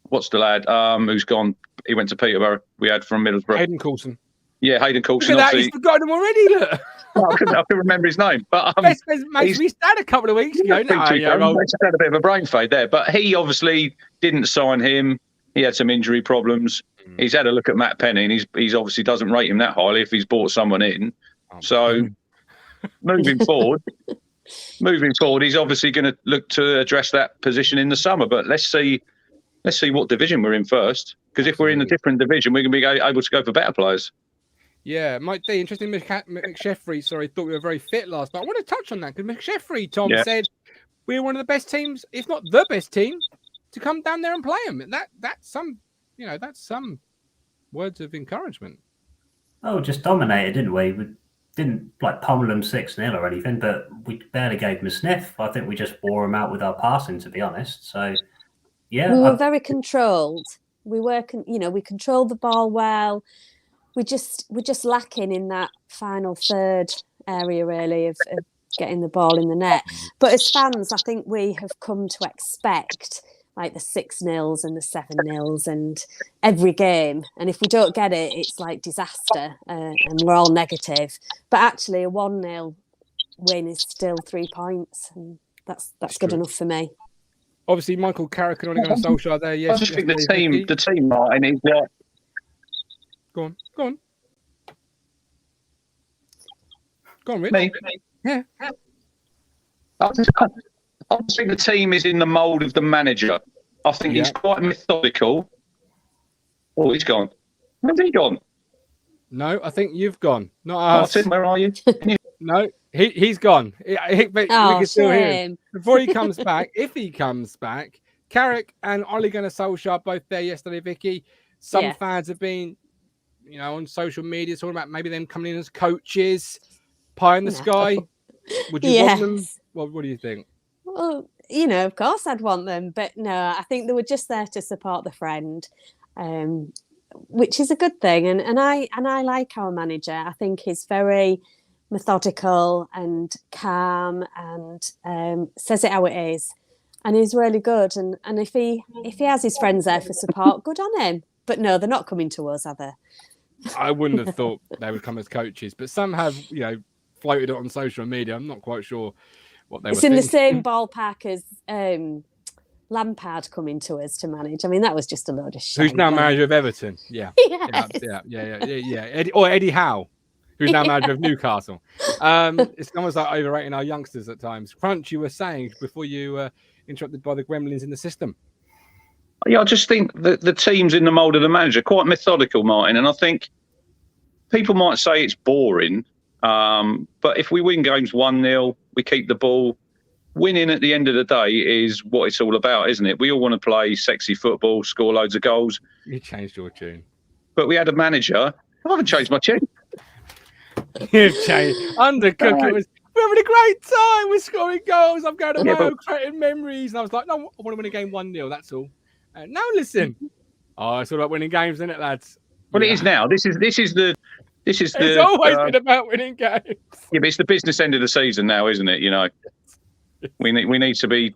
what's the lad who's gone? He went to Peterborough. We had from Middlesbrough. Hayden Coulson. Yeah, Hayden Coulson. Look at that, he's forgotten him already. Look. I couldn't remember his name. But Best mates we had a couple of weeks ago. Had a bit of a brain fade there, but he obviously didn't sign him. He had some injury problems. He's had a look at Matt Penny, and he's obviously doesn't rate him that highly if he's brought someone in. So moving forward, he's obviously going to look to address that position in the summer. But let's see what division we're in first. Because if we're in a different division, we're going to be able to go for better players. Yeah, might be interesting. McSheffrey, thought we were very fit last, but I want to touch on that because McSheffrey, Tom, said we're one of the best teams, if not the best team, to come down there and play them. That's some words of encouragement. Oh, just dominated, didn't we? We didn't pummel them 6-0 or anything, but we barely gave them a sniff. I think we just wore them out with our passing, to be honest. So, yeah, we were very controlled. We controlled the ball well. We're just lacking in that final third area, really, of getting the ball in the net. But as fans, I think we have come to expect like the 6-0s and the 7-0s and every game. And if we don't get it, it's like disaster and we're all negative. But actually, a 1-0 win is still 3 points, and that's good enough for me. Obviously, Michael Carrick and Ole Gunnar Solskjaer there. Yes, I just think the team, Martin, is what. Go on, Rich. Me? Yeah. I just think the team is in the mould of the manager. I think he's quite methodical. Oh, he's gone. Where's he gone? No, I think you've gone. Not us. Martin, where are you? No, he's gone. We can still hear him. Before he comes back, if he comes back, Carrick and Ole Gunnar Solskjaer both there yesterday, Vicky. Some fans have been, on social media talking about maybe them coming in as coaches, pie in the sky. Would you want them? What do you think? Well, of course I'd want them, but no, I think they were just there to support the friend, which is a good thing. And I like our manager. I think he's very methodical and calm and says it how it is, and he's really good. And if he has his friends there for support, good on him. But no, they're not coming to us, are they? I wouldn't have thought they would come as coaches, but some have, floated it on social media. I'm not quite sure what they were thinking. It's in the same ballpark as Lampard coming to us to manage. I mean, that was just a load of shit. Who's now manager of Everton? Yeah. Yes. Yeah. Eddie Howe, who's now manager of Newcastle. It's almost like overrating our youngsters at times. Crunch, you were saying before you were interrupted by the gremlins in the system. Yeah, I just think that the team's in the mould of the manager, quite methodical, Martin. And I think people might say it's boring, but if we win games 1-0, we keep the ball. Winning at the end of the day is what it's all about, isn't it? We all want to play sexy football, score loads of goals. You changed your tune. But we had a manager. I haven't changed my tune. You've changed. Undercook, it was... We're having a great time. We're scoring goals. I'm going to my own creating memories. And I was like, no, I want to win a game 1-0. That's all. Now listen. Oh, it's all about winning games, isn't it, lads? Well, it is now. This is the. It's always been about winning games. Yeah, but it's the business end of the season now, isn't it? We need to be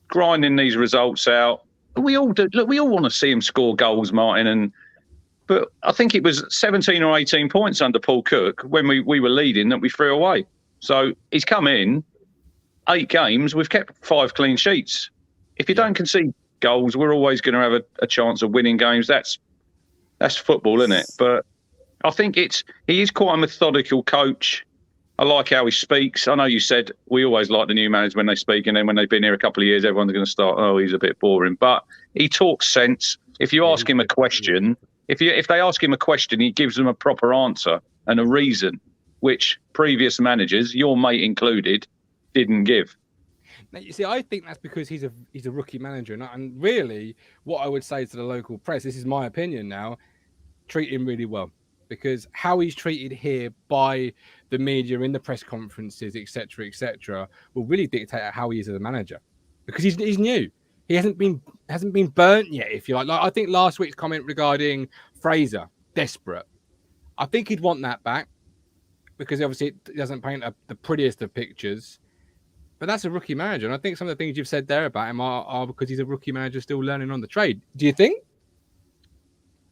grinding these results out. We all do. Look, we all want to see him score goals, Martin. But I think it was 17 or 18 points under Paul Cook when we were leading that we threw away. So he's come in 8 games. We've kept 5 clean sheets. If you don't concede goals, we're always going to have a chance of winning games. That's football, isn't it? But I think he is quite a methodical coach. I like how he speaks. I know you said we always like the new managers when they speak, and then when they've been here a couple of years, everyone's going to start, he's a bit boring. But he talks sense. If you ask him a question, if they ask him a question, he gives them a proper answer and a reason, which previous managers, your mate included, didn't give. Now, you see, I think that's because he's a rookie manager, and really, what I would say to the local press, this is my opinion now, treat him really well, because how he's treated here by the media in the press conferences, etc., will really dictate how he is as a manager, because he's new. He hasn't been burnt yet, if you like. I think last week's comment regarding Fraser, desperate. I think he'd want that back, because obviously it doesn't paint the prettiest of pictures. But that's a rookie manager. And I think some of the things you've said there about him are because he's a rookie manager still learning on the trade. Do you think?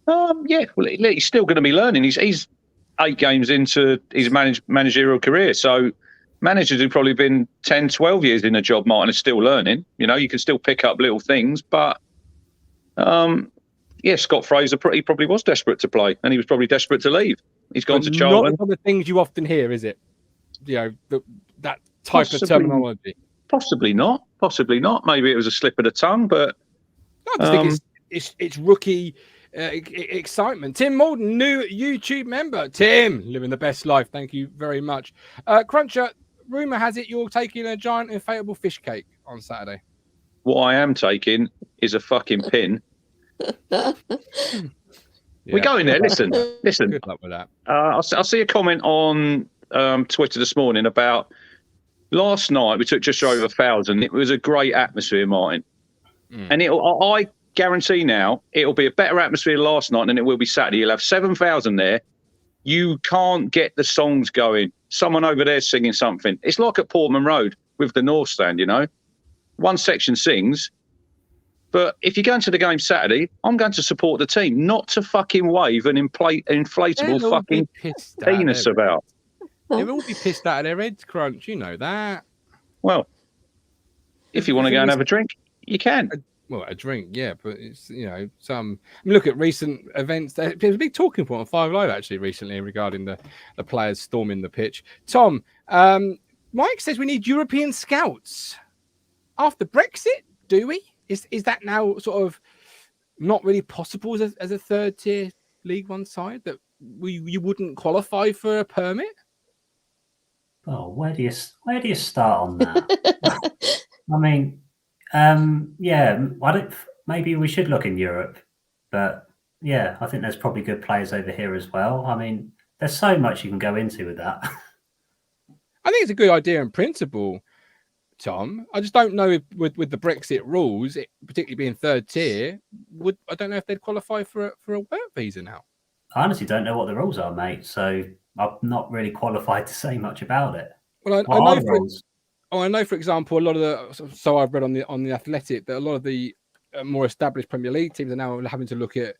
Yeah. Well, he's still going to be learning. He's 8 games into his managerial career. So managers who've probably been 10, 12 years in a job, Martin, are still learning. You know, you can still pick up little things. But, Scott Fraser, he probably was desperate to play, and he was probably desperate to leave. He's gone to Charlton. Not one of the things you often hear, is it? You know, that type of terminology. Possibly not. Maybe it was a slip of the tongue, but I just think it's rookie excitement. Tim Malden, new YouTube member. Tim, living the best life. Thank you very much. Cruncher, rumour has it you're taking a giant inflatable fish cake on Saturday. What I am taking is a fucking pin. We go in there. Listen. Good luck with that. I see a comment on Twitter this morning about last night. We took just over 1,000. It was a great atmosphere, Martin. And I guarantee now it'll be a better atmosphere last night than it will be Saturday. You'll have 7,000 there. You can't get the songs going. Someone over there singing something. It's like at Portman Road with the North Stand, you know. One section sings. But if you're going to the game Saturday, I'm going to support the team, not to fucking wave an inflatable fucking penis about. They'll all be pissed out of their heads, Crunch. You know that. Well, if you want to go and have a drink, you can. A drink, yeah, but it's, you know, look at recent events. There's a big talking point on 5 Live actually recently regarding the players storming the pitch. Tom, Mike says we need European scouts after Brexit. Do we? Is that now sort of not really possible as a third tier League One side, that you wouldn't qualify for a permit? Oh, where do you start on that? I mean, maybe we should look in Europe, but yeah, I think there's probably good players over here as well. I mean, there's so much you can go into with that. I think it's a good idea in principle, Tom. I just don't know if with the Brexit rules, particularly being third tier, I don't know if they'd qualify for a work visa now. I honestly don't know what the rules are, mate. So I'm not really qualified to say much about it. Well, I know, for example, a lot of the I've read on the Athletic that a lot of the more established Premier League teams are now having to look at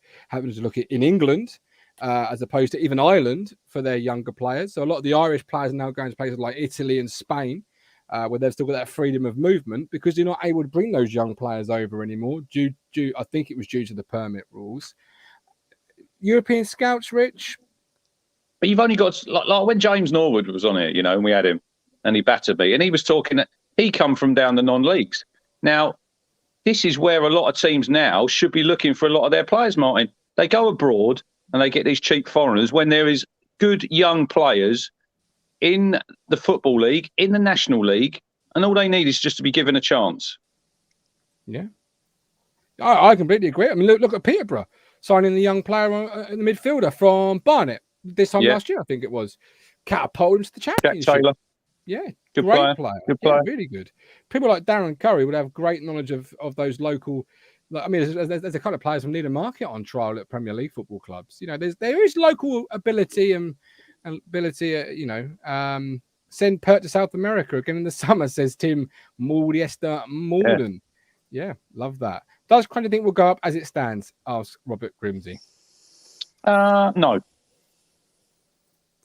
in England as opposed to even Ireland for their younger players. So a lot of the Irish players are now going to places like Italy and Spain, where they've still got that freedom of movement, because you're not able to bring those young players over anymore due I think it was due to the permit rules. European scouts, Rich? But you've only got, like when James Norwood was on it, you know, and we had him, and he battered me, and he was talking that he come from down the non-leagues. Now, this is where a lot of teams now should be looking for a lot of their players, Martin. They go abroad and they get these cheap foreigners when there is good young players in the Football League, in the National League, and all they need is just to be given a chance. Yeah. I completely agree. I mean, look at Peterborough signing the young player, the midfielder from Barnet this time last year, I think it was. Catapulted into the championship. Jack Taylor. Yeah, good player. Good player. Really good. People like Darren Curry would have great knowledge of those local. I mean, there's a kind of players who need a market on trial at Premier League football clubs. You know, there is local ability and ability. Send Pert to South America again in the summer, says Tim Maldiester Malden. Yeah, love that. Does Crunch think will go up as it stands? Asks Robert Grimsey. No.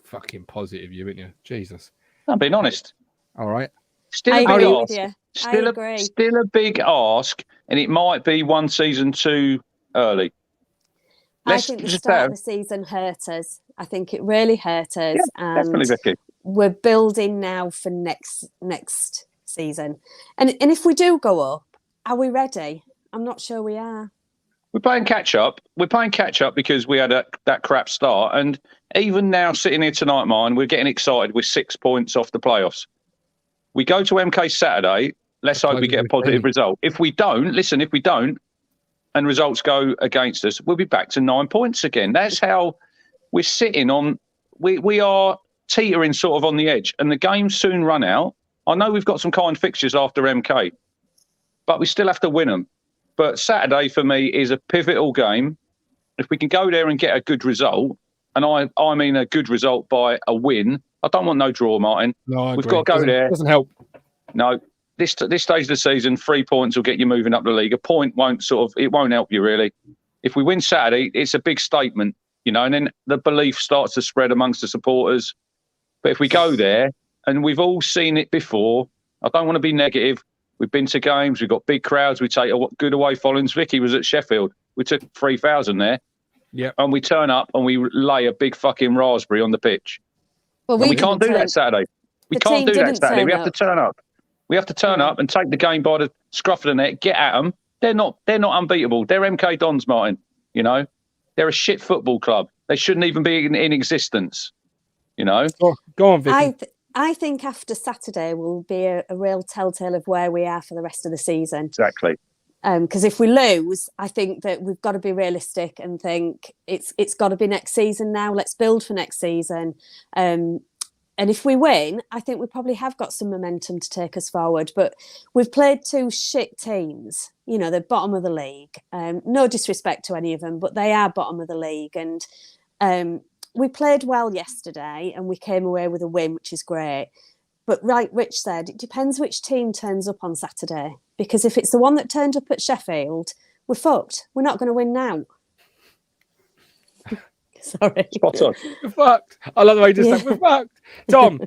Fucking positive, you, ain't you? Jesus. I'm being honest. All right. Still I a big agree ask. with you. Still a big ask, and it might be one season too early. I think the start of the season hurt us. I think it really hurt us. Yeah, definitely, Vicky. We're building now for next season. And if we do go up, are we ready? I'm not sure we are. We're playing catch up. We're playing catch up because we had that crap start. And even now, sitting here tonight, mine, we're getting excited with 6 points off the playoffs. We go to MK Saturday. Let's hope we get a positive result. If we don't, and results go against us, we'll be back to 9 points again. That's how we're sitting on. We are teetering sort of on the edge, and the games soon run out. I know we've got some kind fixtures after MK, but we still have to win them. But Saturday for me is a pivotal game. If we can go there and get a good result, and I mean a good result by a win. I don't want no draw, Martin. No, we've got to go there. Doesn't help. No, this stage of the season, 3 points will get you moving up the league. A point won't help you really. If we win Saturday, it's a big statement. you know, and then the belief starts to spread amongst the supporters. But if we go there, and we've all seen it before, I don't want to be negative. We've been to games, we've got big crowds, we take good away followings. Vicky was at Sheffield. We took 3,000 there. Yeah. And we turn up and we lay a big fucking raspberry on the pitch. Well, we can't do that Saturday. We can't do that Saturday. We have to turn up. We have to turn up and take the game by the scruff of the neck, get at them. They're not unbeatable. They're MK Dons, Martin. You know, they're a shit football club. They shouldn't even be in existence. You know. Go on, Vicky. I think after Saturday will be a real telltale of where we are for the rest of the season. Exactly. Because if we lose, I think that we've got to be realistic and think it's got to be next season now. Let's build for next season. And if we win, I think we probably have got some momentum to take us forward. But we've played two shit teams. You know, they're bottom of the league. No disrespect to any of them, but they are bottom of the league. And we played well yesterday and we came away with a win, which is great. But like Rich said, it depends which team turns up on Saturday. Because if it's the one that turned up at Sheffield, we're fucked. We're not going to win now. Sorry. Spot on. We're fucked. I love the way you just said we're fucked. Tom,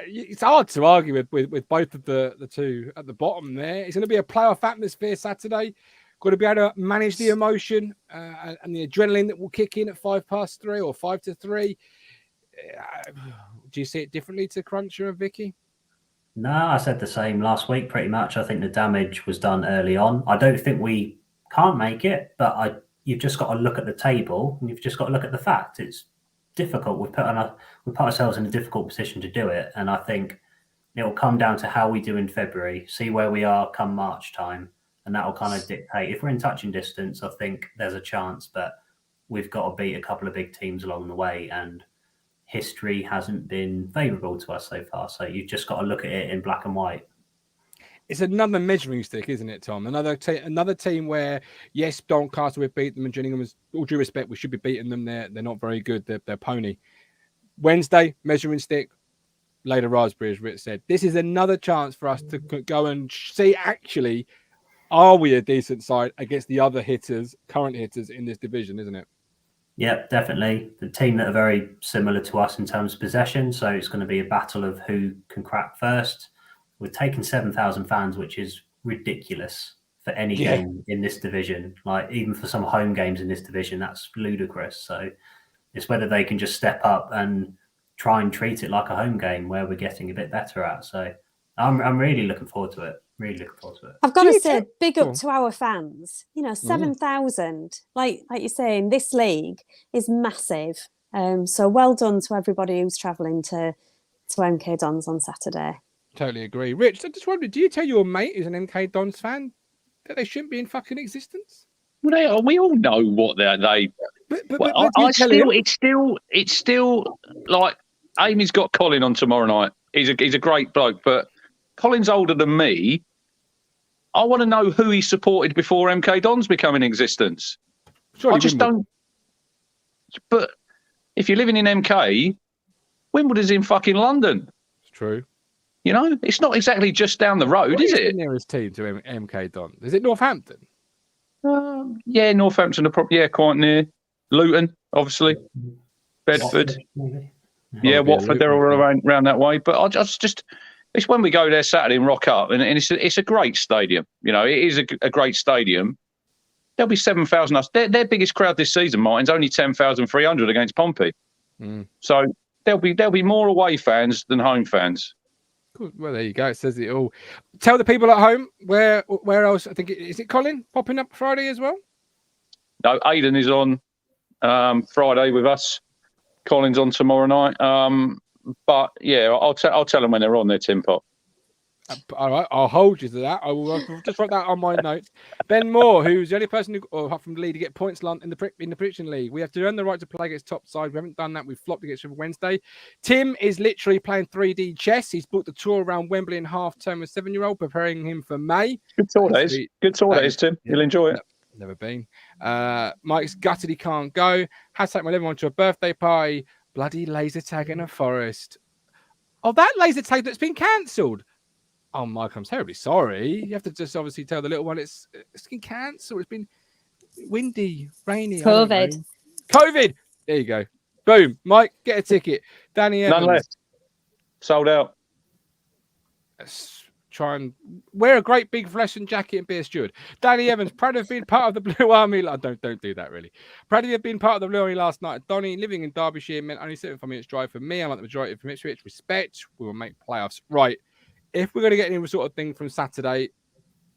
it's hard to argue with both of the two at the bottom there. It's going to be a playoff atmosphere Saturday. Got to be able to manage the emotion and the adrenaline that will kick in at 3:05 or 5 to 3. Do you see it differently to Cruncher and Vicky? No, I said the same last week, pretty much. I think the damage was done early on. I don't think we can't make it, but you've just got to look at the table and you've just got to look at the fact. It's difficult. We put ourselves in a difficult position to do it, and I think it will come down to how we do in February. See where we are come March time, and that will kind of dictate. If we're in touching distance, I think there's a chance, but we've got to beat a couple of big teams along the way, and history hasn't been favourable to us so far. So you've just got to look at it in black and white. It's another measuring stick, isn't it, Tom? Another team where, yes, Doncaster, we've beat them, and Gillingham, all due respect, we should be beating them. They're not very good. They're pony. Wednesday, measuring stick, later raspberry, as Rich said. This is another chance for us to go and see, actually, are we a decent side against the other current hitters in this division, isn't it? Yeah, definitely. The team that are very similar to us in terms of possession. So it's going to be a battle of who can crack first. We're taking 7,000 fans, which is ridiculous for any game in this division. Like, even for some home games in this division, that's ludicrous. So it's whether they can just step up and try and treat it like a home game where we're getting a bit better at. So I'm really looking forward to it. Really looking forward to it. I've got to say, big up to our fans. You know, 7,000. Like you're saying, this league is massive. So well done to everybody who's travelling to MK Dons on Saturday. Totally agree. Rich, I just wondered, do you tell your mate who's an MK Dons fan that they shouldn't be in fucking existence? Well, we all know what they. It's still like Amy's got Colin on tomorrow night. He's a great bloke, but Colin's older than me. I want to know who he supported before MK Dons become in existence. Surely I just don't. But if you're living in MK, Wimbledon's in fucking London. It's true. You know, it's not exactly just down the road, is it? The nearest team to MK Dons? Is it Northampton? Yeah, Northampton are probably quite near. Luton, obviously. Bedford. Yeah, Watford. They're all around that way. But I just it's when we go there Saturday and rock up, and it's a great stadium. You know, it is a great stadium. There'll be 7,000 us. Their biggest crowd this season, Martin's only 10,300 against Pompey. So there'll be more away fans than home fans. Cool. Well, there you go. It says it all. Tell the people at home where else. I think is it Colin popping up Friday as well? No, Aidan is on Friday with us. Colin's on tomorrow night. But yeah, I'll tell them when they're on their Tim Pot. All right, I'll hold you to that. I will just write that on my notes. Ben Moore, who's the only person from the league to get points in the prediction league. We have to earn the right to play against top side. We haven't done that. We've flopped against Sheffield Wednesday. Tim is literally playing 3D chess. He's booked the tour around Wembley in half term with 7-year-old, preparing him for May. Good tour, that is. Good tour, that is, Tim. You'll enjoy it. Never been. Mike's gutted he can't go. Has taken my living on to a birthday party. Bloody laser tag in a forest. Oh, that laser tag that's been cancelled. Oh, Mike, I'm terribly sorry. You have to just obviously tell the little one it's been cancelled. It's been windy, rainy. COVID. There you go. Boom. Mike, get a ticket. Danny Evans. None left. Sold out. Let's try and wear a great big Flesson jacket and be a steward. Danny Evans, proud of being part of the Blue Army. Don't do that, really. Proud of being part of the Blue Army last night. Donny, living in Derbyshire, meant only 75 minutes drive for me. I like the majority from Ipswich. Respect. We will make playoffs. Right. If we're going to get any sort of thing from Saturday,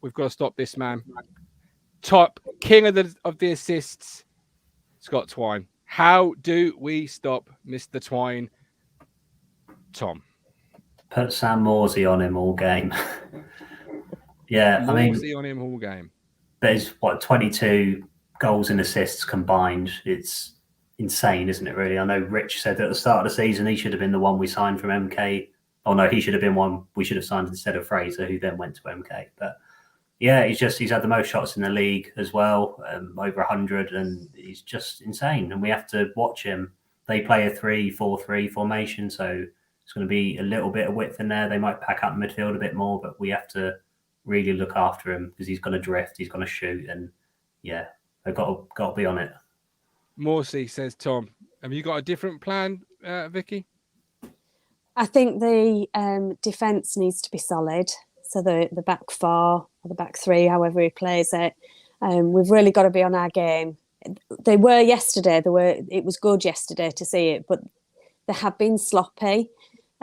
we've got to stop this man. Top king of the assists, Scott Twine. How do we stop Mr. Twine? Tom. Put Sam Morsey on him all game. Yeah, Morsey on him all game. There's 22 goals and assists combined. It's insane, isn't it, really? I know Rich said at the start of the season he should have been the one we signed from MK. Oh, no, he should have been one we should have signed instead of Fraser, who then went to MK. But yeah, he's had the most shots in the league as well, over 100, and he's just insane. And we have to watch him. They play a 3-4-3 formation, so it's going to be a little bit of width in there. They might pack up midfield a bit more, but we have to really look after him because he's going to drift, he's going to shoot, and yeah, they've got to be on it. Morsey says, Tom, have you got a different plan, Vicky? I think the defence needs to be solid. So the back four or the back three, however he plays it, we've really got to be on our game. They were yesterday. It was good yesterday to see it, but they have been sloppy.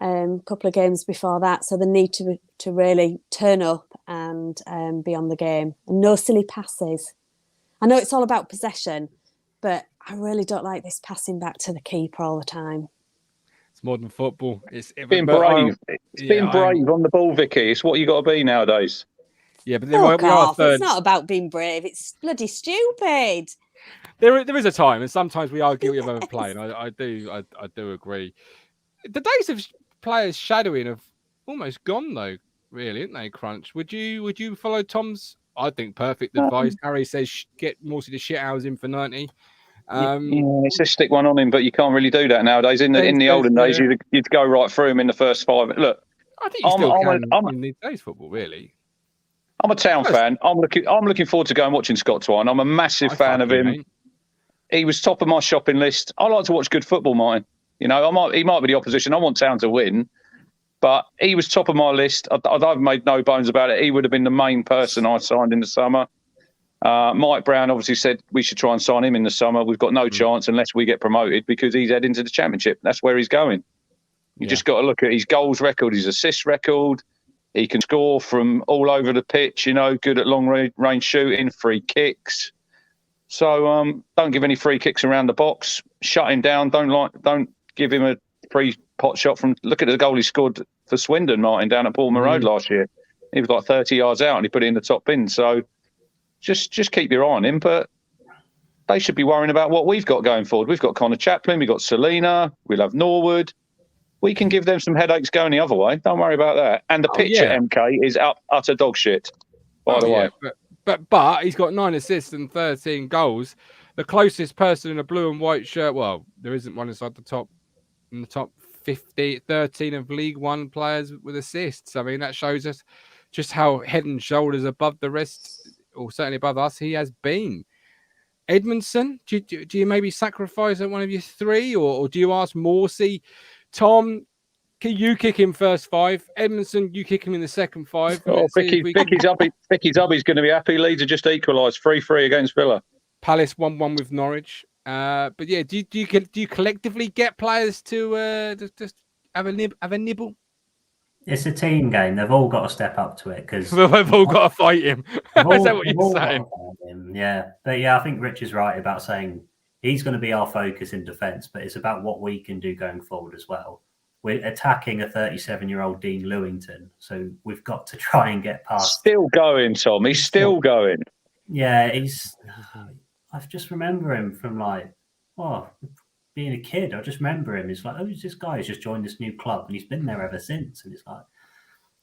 A couple of games before that, so they need to really turn up and be on the game. And no silly passes. I know it's all about possession, but I really don't like this passing back to the keeper all the time. It's modern football. It's being brave. Being brave on the ball, Vicky. It's what you got to be nowadays. Yeah, but we are third. It's not about being brave. It's bloody stupid. There is a time, and sometimes we are guilty of overplaying. I do agree. The days of players shadowing have almost gone, though. Really, isn't they? Crunch. Would you follow Tom's? I think perfect advice. Harry says get Morsey to shit hours in for 90. It's a stick one on him, but you can't really do that nowadays. In the olden days, you'd go right through him in the first 5. Look, I think you still can in today's football, really. I'm a Town fan. I'm looking forward to going watching Scott Twine. I'm a massive fan of him. Mate. He was top of my shopping list. I like to watch good football, Martin. You know, he might be the opposition. I want Town to win, but he was top of my list. I've made no bones about it. He would have been the main person I signed in the summer. Mike Brown obviously said we should try and sign him in the summer. We've got no chance unless we get promoted because he's heading to the Championship. That's where he's going. You just got to look at his goals record, his assist record. He can score from all over the pitch, you know, good at long range shooting, free kicks. So don't give any free kicks around the box. Shut him down. Don't give him a free pot shot from. Look at the goal he scored for Swindon, Martin, down at Bournemouth Road last year. He was like 30 yards out and he put it in the top bin. So just keep your eye on him. But they should be worrying about what we've got going forward. We've got Connor Chaplin, we've got Selena, we'll have Norwood. We can give them some headaches going the other way. Don't worry about that. And the pitch at MK is utter dog shit, by the way. But he's got 9 assists and 13 goals. The closest person in a blue and white shirt, well, there isn't one inside in the top 50, 13 of League One players with assists. I mean, that shows us just how head and shoulders above the rest, or certainly above us, he has been. Edmondson, do you maybe sacrifice at one of your 3, or do you ask Morsey? Tom, can you kick him first 5? Edmondson, you kick him in the second 5. Vicky's hubby's going to be happy. Leeds are just equalised 3-3 against Villa. Palace 1-1 with Norwich. But yeah, do you collectively get players to just have a nibble? It's a team game. They've all got to step up to it because they've all got to fight him. Is that what you're saying? Yeah, but yeah, I think Rich is right about saying he's going to be our focus in defence, but it's about what we can do going forward as well. We're attacking a 37-year-old Dean Lewington, so we've got to try and get past. Still going, Tom. He's still going. Yeah, I just remember him from being a kid. I just remember him. It's like, oh, this guy has just joined this new club, and he's been there ever since. And it's like,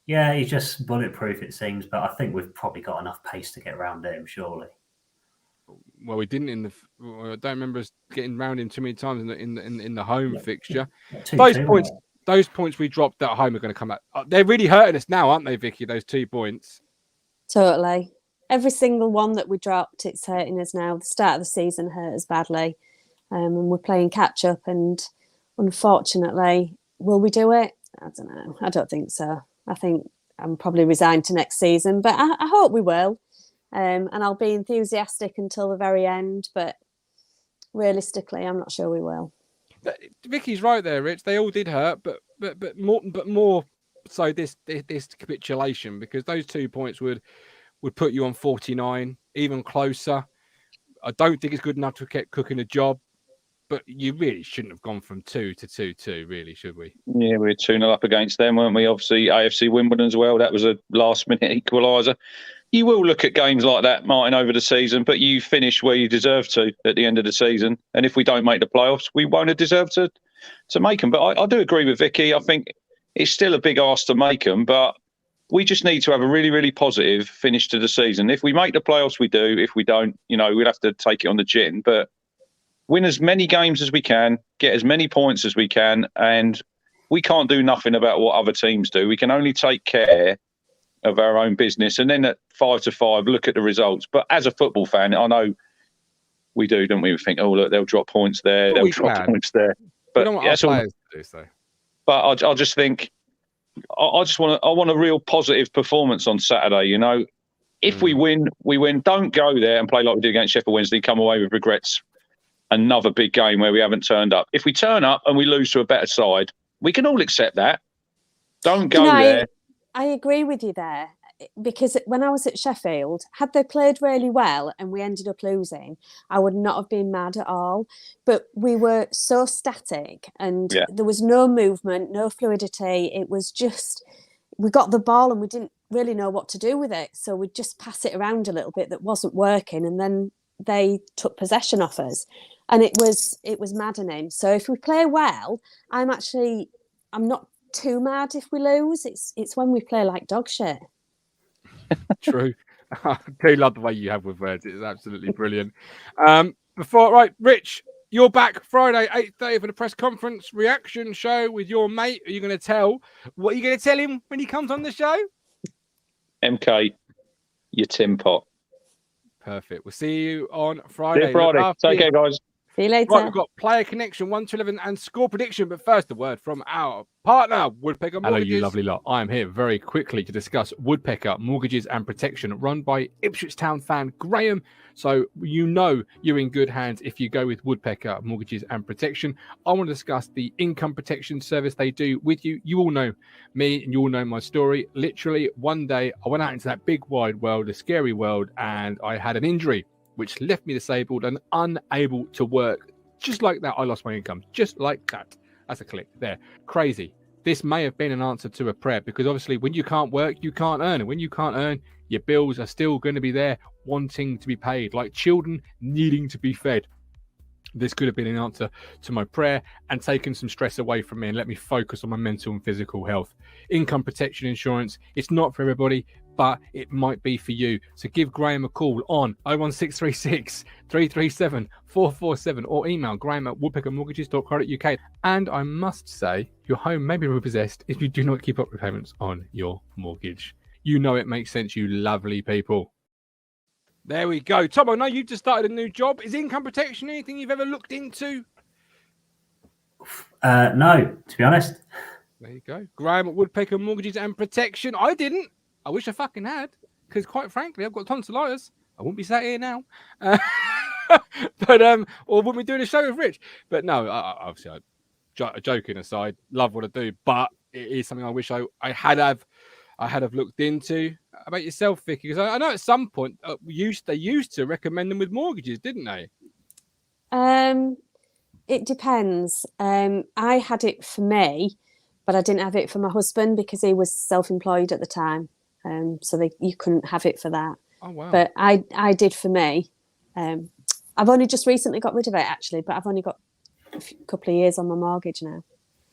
yeah, he's just bulletproof, it seems. But I think we've probably got enough pace to get around him, surely. Well, we didn't I don't remember us getting round him too many times in the home fixture. Those points we dropped at home are going to come out. They're really hurting us now, aren't they, Vicky? Those 2 points. Totally. Every single one that we dropped, it's hurting us now. The start of the season hurt us badly. and we're playing catch up. And unfortunately, will we do it? I don't know. I don't think so. I think I'm probably resigned to next season, but I hope we will. And I'll be enthusiastic until the very end, but realistically, I'm not sure we will. Vicky's right there, Rich. They all did hurt, but more so this capitulation, because those 2 points would put you on 49, even closer. I don't think it's good enough to keep cooking a job, but you really shouldn't have gone from 2 to 2-2, really, should we? Yeah, we were 2-0 up against them, weren't we? Obviously, AFC Wimbledon as well. That was a last-minute equaliser. You will look at games like that, Martin, over the season, but you finish where you deserve to at the end of the season. And if we don't make the playoffs, we won't have deserved to make them. But I do agree with Vicky. I think it's still a big ask to make them, but we just need to have a really, really positive finish to the season. If we make the playoffs, we do. If we don't, we'll have to take it on the chin. But win as many games as we can, get as many points as we can, and we can't do nothing about what other teams do. We can only take care of our own business, and then at 5-5, look at the results. But as a football fan, I know we do, don't we? We think, oh, look, they'll drop points there, they'll drop points there. But that's all. But I just think I want a real positive performance on Saturday. If we win, we win. Don't go there and play like we did against Sheffield Wednesday, come away with regrets. Another big game where we haven't turned up. If we turn up and we lose to a better side, we can all accept that. Don't go there. I agree with you there, because when I was at Sheffield, had they played really well and we ended up losing, I would not have been mad at all. But we were so static, and there was no movement, no fluidity. It was just, we got the ball and we didn't really know what to do with it. So we'd just pass it around a little bit that wasn't working, and then they took possession off us. And it was maddening. So if we play well, I'm not too mad if we lose. It's when we play like dog shit. True. I do love the way you have with words. It's absolutely brilliant. Rich, you're back Friday 8:30 for the press conference reaction show with your mate. What are you going to tell him when he comes on the show? MK, your tin pot. Perfect. We'll see you on Friday. See you Friday. Take care, guys. See you later. Right, we've got player connection 1-11 and score prediction. But first, a word from our partner, Woodpecker Mortgages. Hello, you lovely lot. I am here very quickly to discuss Woodpecker Mortgages and Protection, run by Ipswich Town fan Graham. So you're in good hands if you go with Woodpecker Mortgages and Protection. I want to discuss the income protection service they do with you. You all know me and you all know my story. Literally, one day I went out into that big wide world, a scary world, and I had an injury which left me disabled and unable to work. Just like that, I lost my income. Just like that. That's a click there. Crazy. This may have been an answer to a prayer, because obviously when you can't work, you can't earn. And when you can't earn, your bills are still going to be there wanting to be paid, like children needing to be fed. This could have been an answer to my prayer and taken some stress away from me and let me focus on my mental and physical health. Income protection insurance, it's not for everybody, but it might be for you. So give Graham a call on 01636 337 447 or email graham@woodpeckermortgages.co.uk. And I must say, your home may be repossessed if you do not keep up repayments on your mortgage. You know it makes sense, you lovely people. There we go. Tom, I know you've just started a new job. Is income protection anything you've ever looked into? No, to be honest. There you go. Graham at Woodpecker Mortgages and Protection. I didn't. I wish I fucking had, because quite frankly, I've got tonsillitis. I wouldn't be sat here now. Or wouldn't be doing a show with Rich. But no, obviously, joking aside, love what I do, but it is something I wish I had have looked into. How about yourself, Vicky? Because I know at some point they used to recommend them with mortgages, didn't they? It depends. I had it for me, but I didn't have it for my husband because he was self-employed at the time. So you couldn't have it for that. Oh wow! But I did for me. I've only just recently got rid of it actually, but I've only got a couple of years on my mortgage now.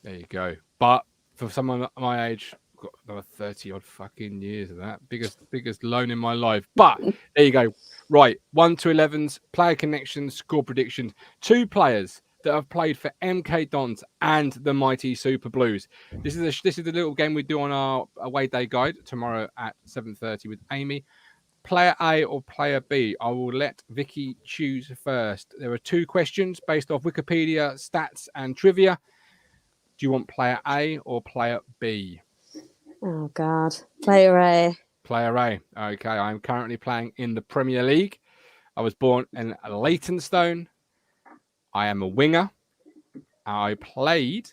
There you go. But for someone my age, I've got another 30 odd fucking years of that. Biggest loan in my life. But there you go. Right, 1-11s, player connections, score predictions. 2 players that have played for MK Dons and the mighty Super Blues. This is the little game we do on our away day guide tomorrow at 7:30 with Amy. player A or player B? I will let Vicky choose first. There are 2 questions based off Wikipedia, stats, and trivia. Do you want player A or player B? Oh, God. Player A. Player A. Okay, I'm currently playing in the Premier League. I was born in Leytonstone. I am a winger. I played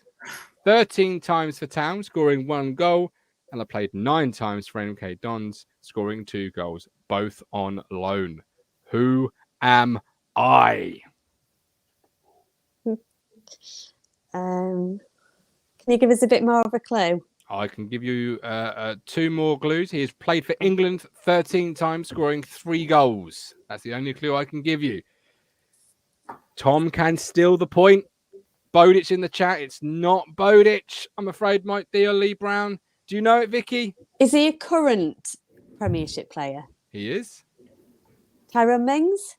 13 times for Town, scoring 1 goal. And I played 9 times for MK Dons, scoring 2 goals, both on loan. Who am I? Can you give us a bit more of a clue? I can give you 2 more clues. He has played for England 13 times, scoring 3 goals. That's the only clue I can give you. Tom can steal the point. Bowditch in the chat. It's not Bowditch, I'm afraid, Mike D or Lee Brown. Do you know it, Vicky? Is he a current Premiership player? He is. Tyrone Mings?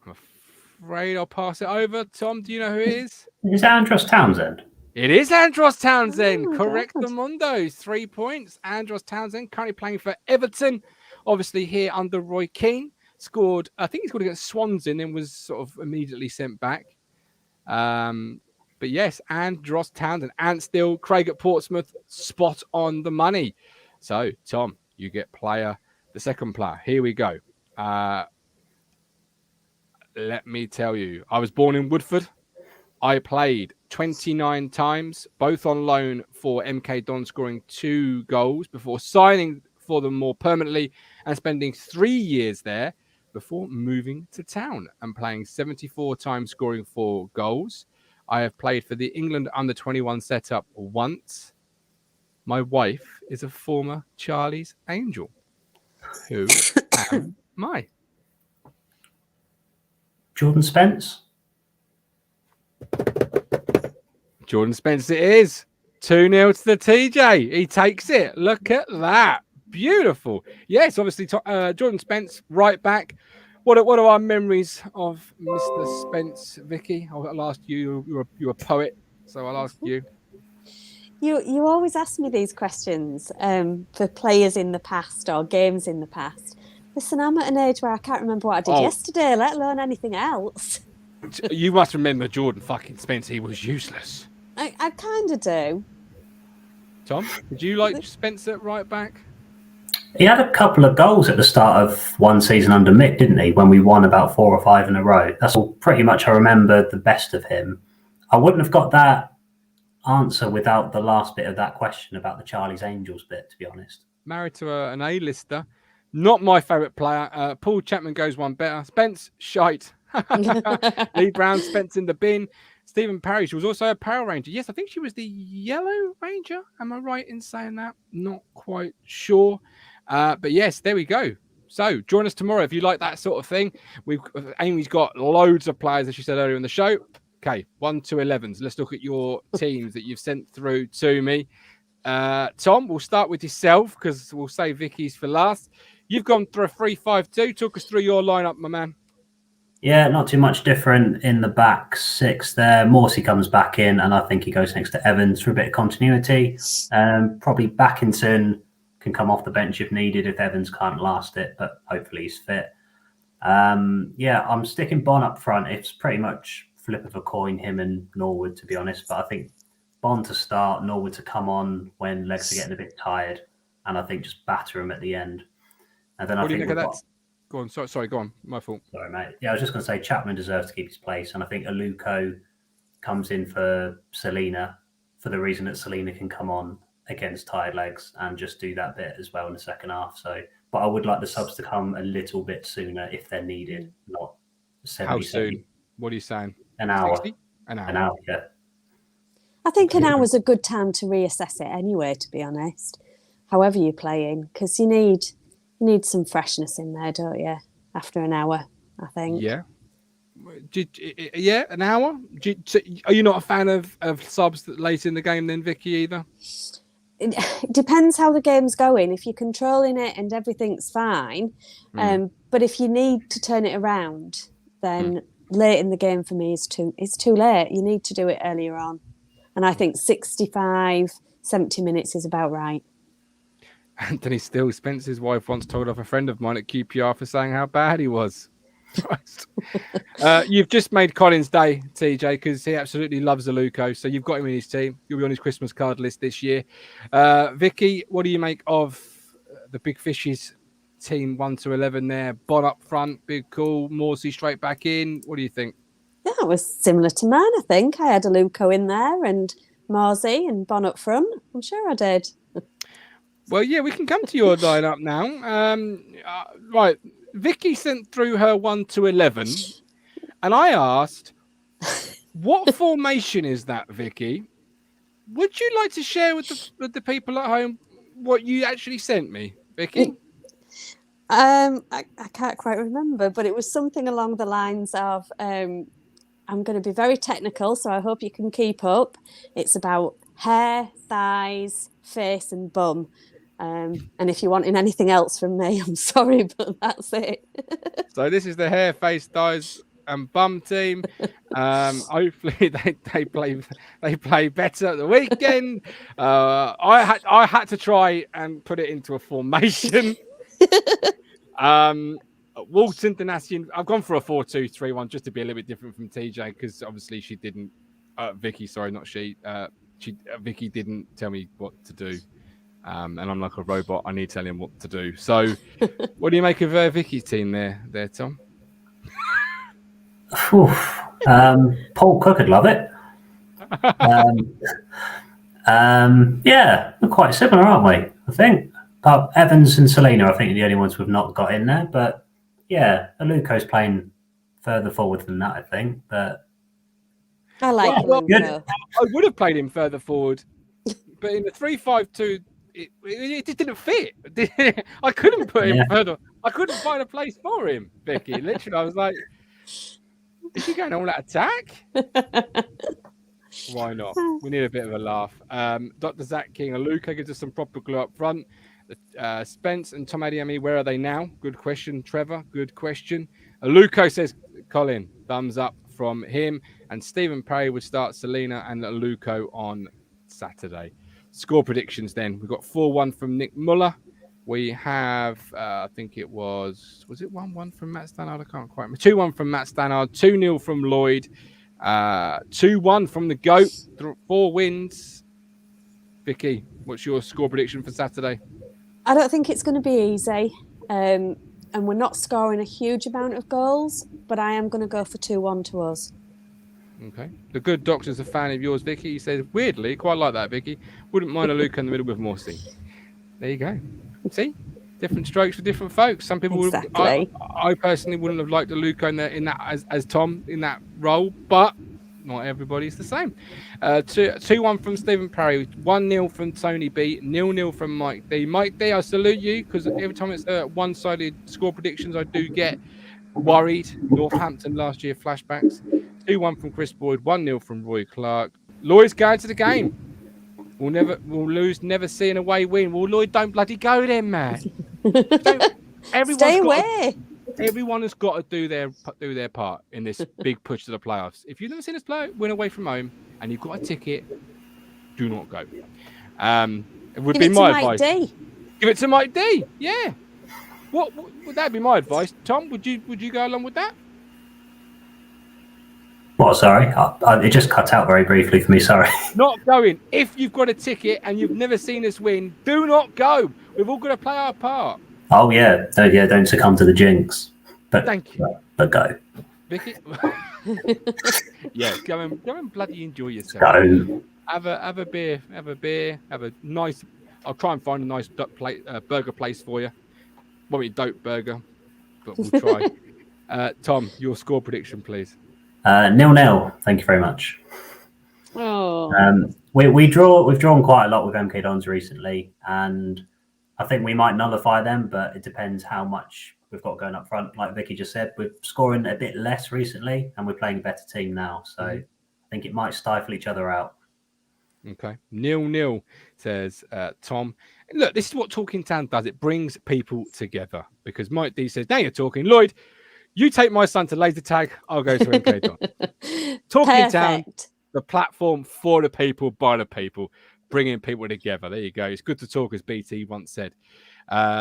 I'm afraid I'll pass it over. Tom, do you know who it is? Is that Andros Townsend? It is Andros Townsend. Oh, Correct, God. the Mondos. 3 points. Andros Townsend currently playing for Everton. Obviously here under Roy Keane. Scored, I think he scored against Swansea and then was sort of immediately sent back. But yes, Andros Townsend. And still Craig at Portsmouth. Spot on the money. So, Tom, you get the second player. Here we go. Let me tell you. I was born in Woodford. I played 29 times, both on loan for MK Don, scoring 2 goals before signing for them more permanently and spending 3 years there before moving to Town and playing 74 times, scoring 4 goals. I have played for the England under-21 setup once. My wife is a former Charlie's Angel. Who am I? Jordan Spence? Jordan Spence it is. 2-0 to the TJ. He takes it. Look at that. Beautiful. Yes, obviously, Jordan Spence, right back. What are our memories of Mr. Spence, Vicky? I'll ask you. You're a poet, so I'll ask you. You always ask me these questions for players in the past or games in the past. Listen, I'm at an age where I can't remember what I did yesterday, let alone anything else. You must remember Jordan fucking Spence. He was useless. I kind of do. Tom, did you like Spence at right back? He had a couple of goals at the start of one season under Mick, didn't he? When we won about 4 or 5 in a row. That's all pretty much I remember the best of him. I wouldn't have got that answer without the last bit of that question about the Charlie's Angels bit, to be honest. Married to an A-lister. Not my favourite player. Paul Chapman goes one better. Spence, shite. Lee Brown, Spence in the bin. Stephen Parrish was also a Power Ranger. Yes, I think she was the Yellow Ranger. Am I right in saying that? Not quite sure. But yes, there we go. So join us tomorrow if you like that sort of thing. Amy's got loads of players, as she said earlier in the show. Okay, 1 to 11s. Let's look at your teams that you've sent through to me. Tom, we'll start with yourself because we'll save Vicky's for last. You've gone through a 3-5-2. Talk us through your lineup, my man. Yeah, not too much different in the back 6 there. Morsey comes back in, and I think he goes next to Evans for a bit of continuity. Probably Backington can come off the bench if needed if Evans can't last it, but hopefully he's fit. I'm sticking Bon up front. It's pretty much flip of a coin, him and Norwood, to be honest. But I think Bon to start, Norwood to come on when legs are getting a bit tired, and I think just batter him at the end. And then What I do you think think of that? Go on. Sorry, go on. My fault. Sorry, mate. Yeah, I was just going to say Chapman deserves to keep his place, and I think Aluko comes in for Selena for the reason that Selena can come on against tired legs and just do that bit as well in the second half. So, but I would like the subs to come a little bit sooner if they're needed, not 70. How soon? What are you saying? An hour. 60? An hour. An hour, yeah. I think an hour's a good time to reassess it anyway, to be honest. However you're playing, because you need some freshness in there, don't you? After an hour, I think. Yeah. An hour? Are you not a fan of subs late in the game then, Vicky, either? It depends how the game's going. If you're controlling it and everything's fine, but if you need to turn it around, then late in the game for me is too late. You need to do it earlier on. And I think 65, 70 minutes is about right. Anthony Steele, Spencer's wife, once told off a friend of mine at QPR for saying how bad he was. Christ. You've just made Colin's day, TJ, because he absolutely loves Aluko. So you've got him in his team. You'll be on his Christmas card list this year. Vicky, what do you make of the Big Fishes team 1 to 11 there? Bon up front, big call. Morsey straight back in. What do you think? Yeah, it was similar to mine, I think. I had Aluko in there and Morsey and Bon up front. I'm sure I did. Well, yeah, we can come to your lineup now. Right. Vicky sent through her 1 to 11, and I asked, what formation is that, Vicky? Would you like to share with the people at home what you actually sent me, Vicky? I can't quite remember, but it was something along the lines of, I'm going to be very technical, so I hope you can keep up. It's about hair, thighs, face and bum. And if you're wanting anything else from me, I'm sorry, but that's it. So this is the hair, face, thighs, and bum team. Hopefully they play better at the weekend. I had to try and put it into a formation. Walton Doncaster. I've gone for a 4-2-3-1 just to be a little bit different from TJ because obviously she didn't. Vicky, sorry, not she. Vicky didn't tell me what to do. And I'm like a robot. I need to tell him what to do. So, what do you make of Vicky's team there, Tom? Paul Cook would love it. Yeah, we're quite similar, aren't we? I think. But Evans and Selena, I think, are the only ones we've not got in there. But yeah, Aluko's playing further forward than that, I think. But I like Aluko. I would have played him further forward, but in the 3-5-2. It just didn't fit. I couldn't put him further. I couldn't find a place for him, Vicky. Literally, I was like, is she going all out attack? Why not? We need a bit of a laugh. Dr. Zach King, Aluko gives us some proper glue up front. Spence and Tom Adiemi, where are they now? Good question, Trevor. Good question. Aluko says, Colin, thumbs up from him. And Stephen Parry would start Selena and Aluko on Saturday. Score predictions then. We've got 4-1 from Nick Muller. We have, I think it was it 1-1 from Matt Stannard? I can't quite remember. 2-1 from Matt Stannard, 2-0 from Lloyd, 2-1 from the GOAT, 4 wins. Vicky, what's your score prediction for Saturday? I don't think it's going to be easy. And we're not scoring a huge amount of goals, but I am going to go for 2-1 to us. Okay. The good doctor's a fan of yours, Vicky. He says, weirdly, quite like that, Vicky. Wouldn't mind a Luke in the middle with Morsey. There you go. See? Different strokes for different folks. Some people exactly. I personally wouldn't have liked a Luke in that as Tom in that role, but not everybody's the same. 2-1 from Stephen Parry, 1-0 from Tony B, 0-0 from Mike D. Mike D, I salute you because every time it's one-sided score predictions, I do get worried. Northampton last year flashbacks. 2-1 from Chris Boyd, 1-0 from Roy Clark. Lloyd's going to the game. We'll lose, never see an away win. Well, Lloyd, don't bloody go then, man. Stay away. Everyone has got to do their part in this big push to the playoffs. If you've never seen us win away from home and you've got a ticket, do not go. It would be my advice. Give it to Mike D. Yeah. What would that be my advice? Tom, would you go along with that? What? Sorry, it just cut out very briefly for me. Sorry. Not going. If you've got a ticket and you've never seen us win, do not go. We've all got to play our part. Oh yeah, don't succumb to the jinx. But thank you. But go, Vicky. Yeah, go and bloody enjoy yourself. Go. Have a beer. Have a nice. I'll try and find a nice burger place for you. Won't be dope burger, but we'll try. Tom, your score prediction, please. 0-0. Thank you very much. Oh. We've drawn quite a lot with MK Dons recently, and I think we might nullify them, but it depends how much we've got going up front. Like Vicky just said, we're scoring a bit less recently, and we're playing a better team now. So I think it might stifle each other out. Okay. 0-0, says Tom. Look, this is what Talking Town does. It brings people together because Mike D says, now you're talking. Lloyd, you take my son to laser tag. I'll go to MK Don. Talking Town, the platform for the people, by the people. bringing people together. There you go. It's good to talk, as BT once said.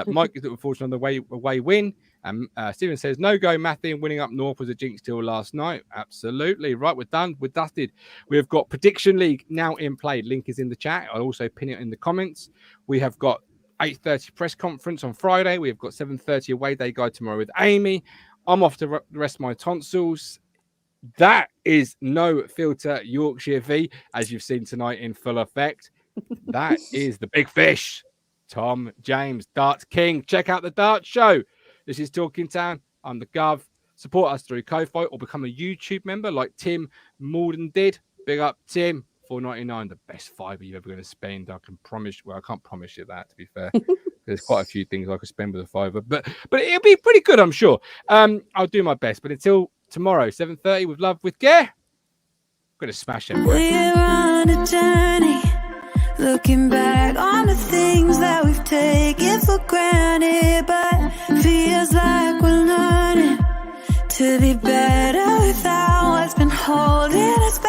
Mike is looking forward to another away win. And Stephen says, no go, Matthew, and winning up north was a jinx deal last night. Absolutely. Right, we're done. We're dusted. We've got Prediction League now in play. Link is in the chat. I'll also pin it in the comments. We have got 8:30 press conference on Friday. We've got 7:30 away day guide tomorrow with Amy. I'm off to rest my tonsils. That is no filter Yorkshire V, as you've seen tonight in full effect. That is the big fish. Tom James, Darts King. Check out the Darts Show. This is Talking Town. I'm the Gov. Support us through Ko-Fi or become a YouTube member like Tim Malden did. Big up, Tim. $4.99, the best fiver you're ever going to spend. I can promise. Well, I can't promise you that, to be fair. There's quite a few things I could spend with a fiver, but it'll be pretty good, I'm sure. I'll do my best. But until tomorrow, 7:30 with Love with Care. I'm going to smash it. We're on a journey, looking back on the things that we've taken for granted, but feels like we're learning to be better without what's been holding us back.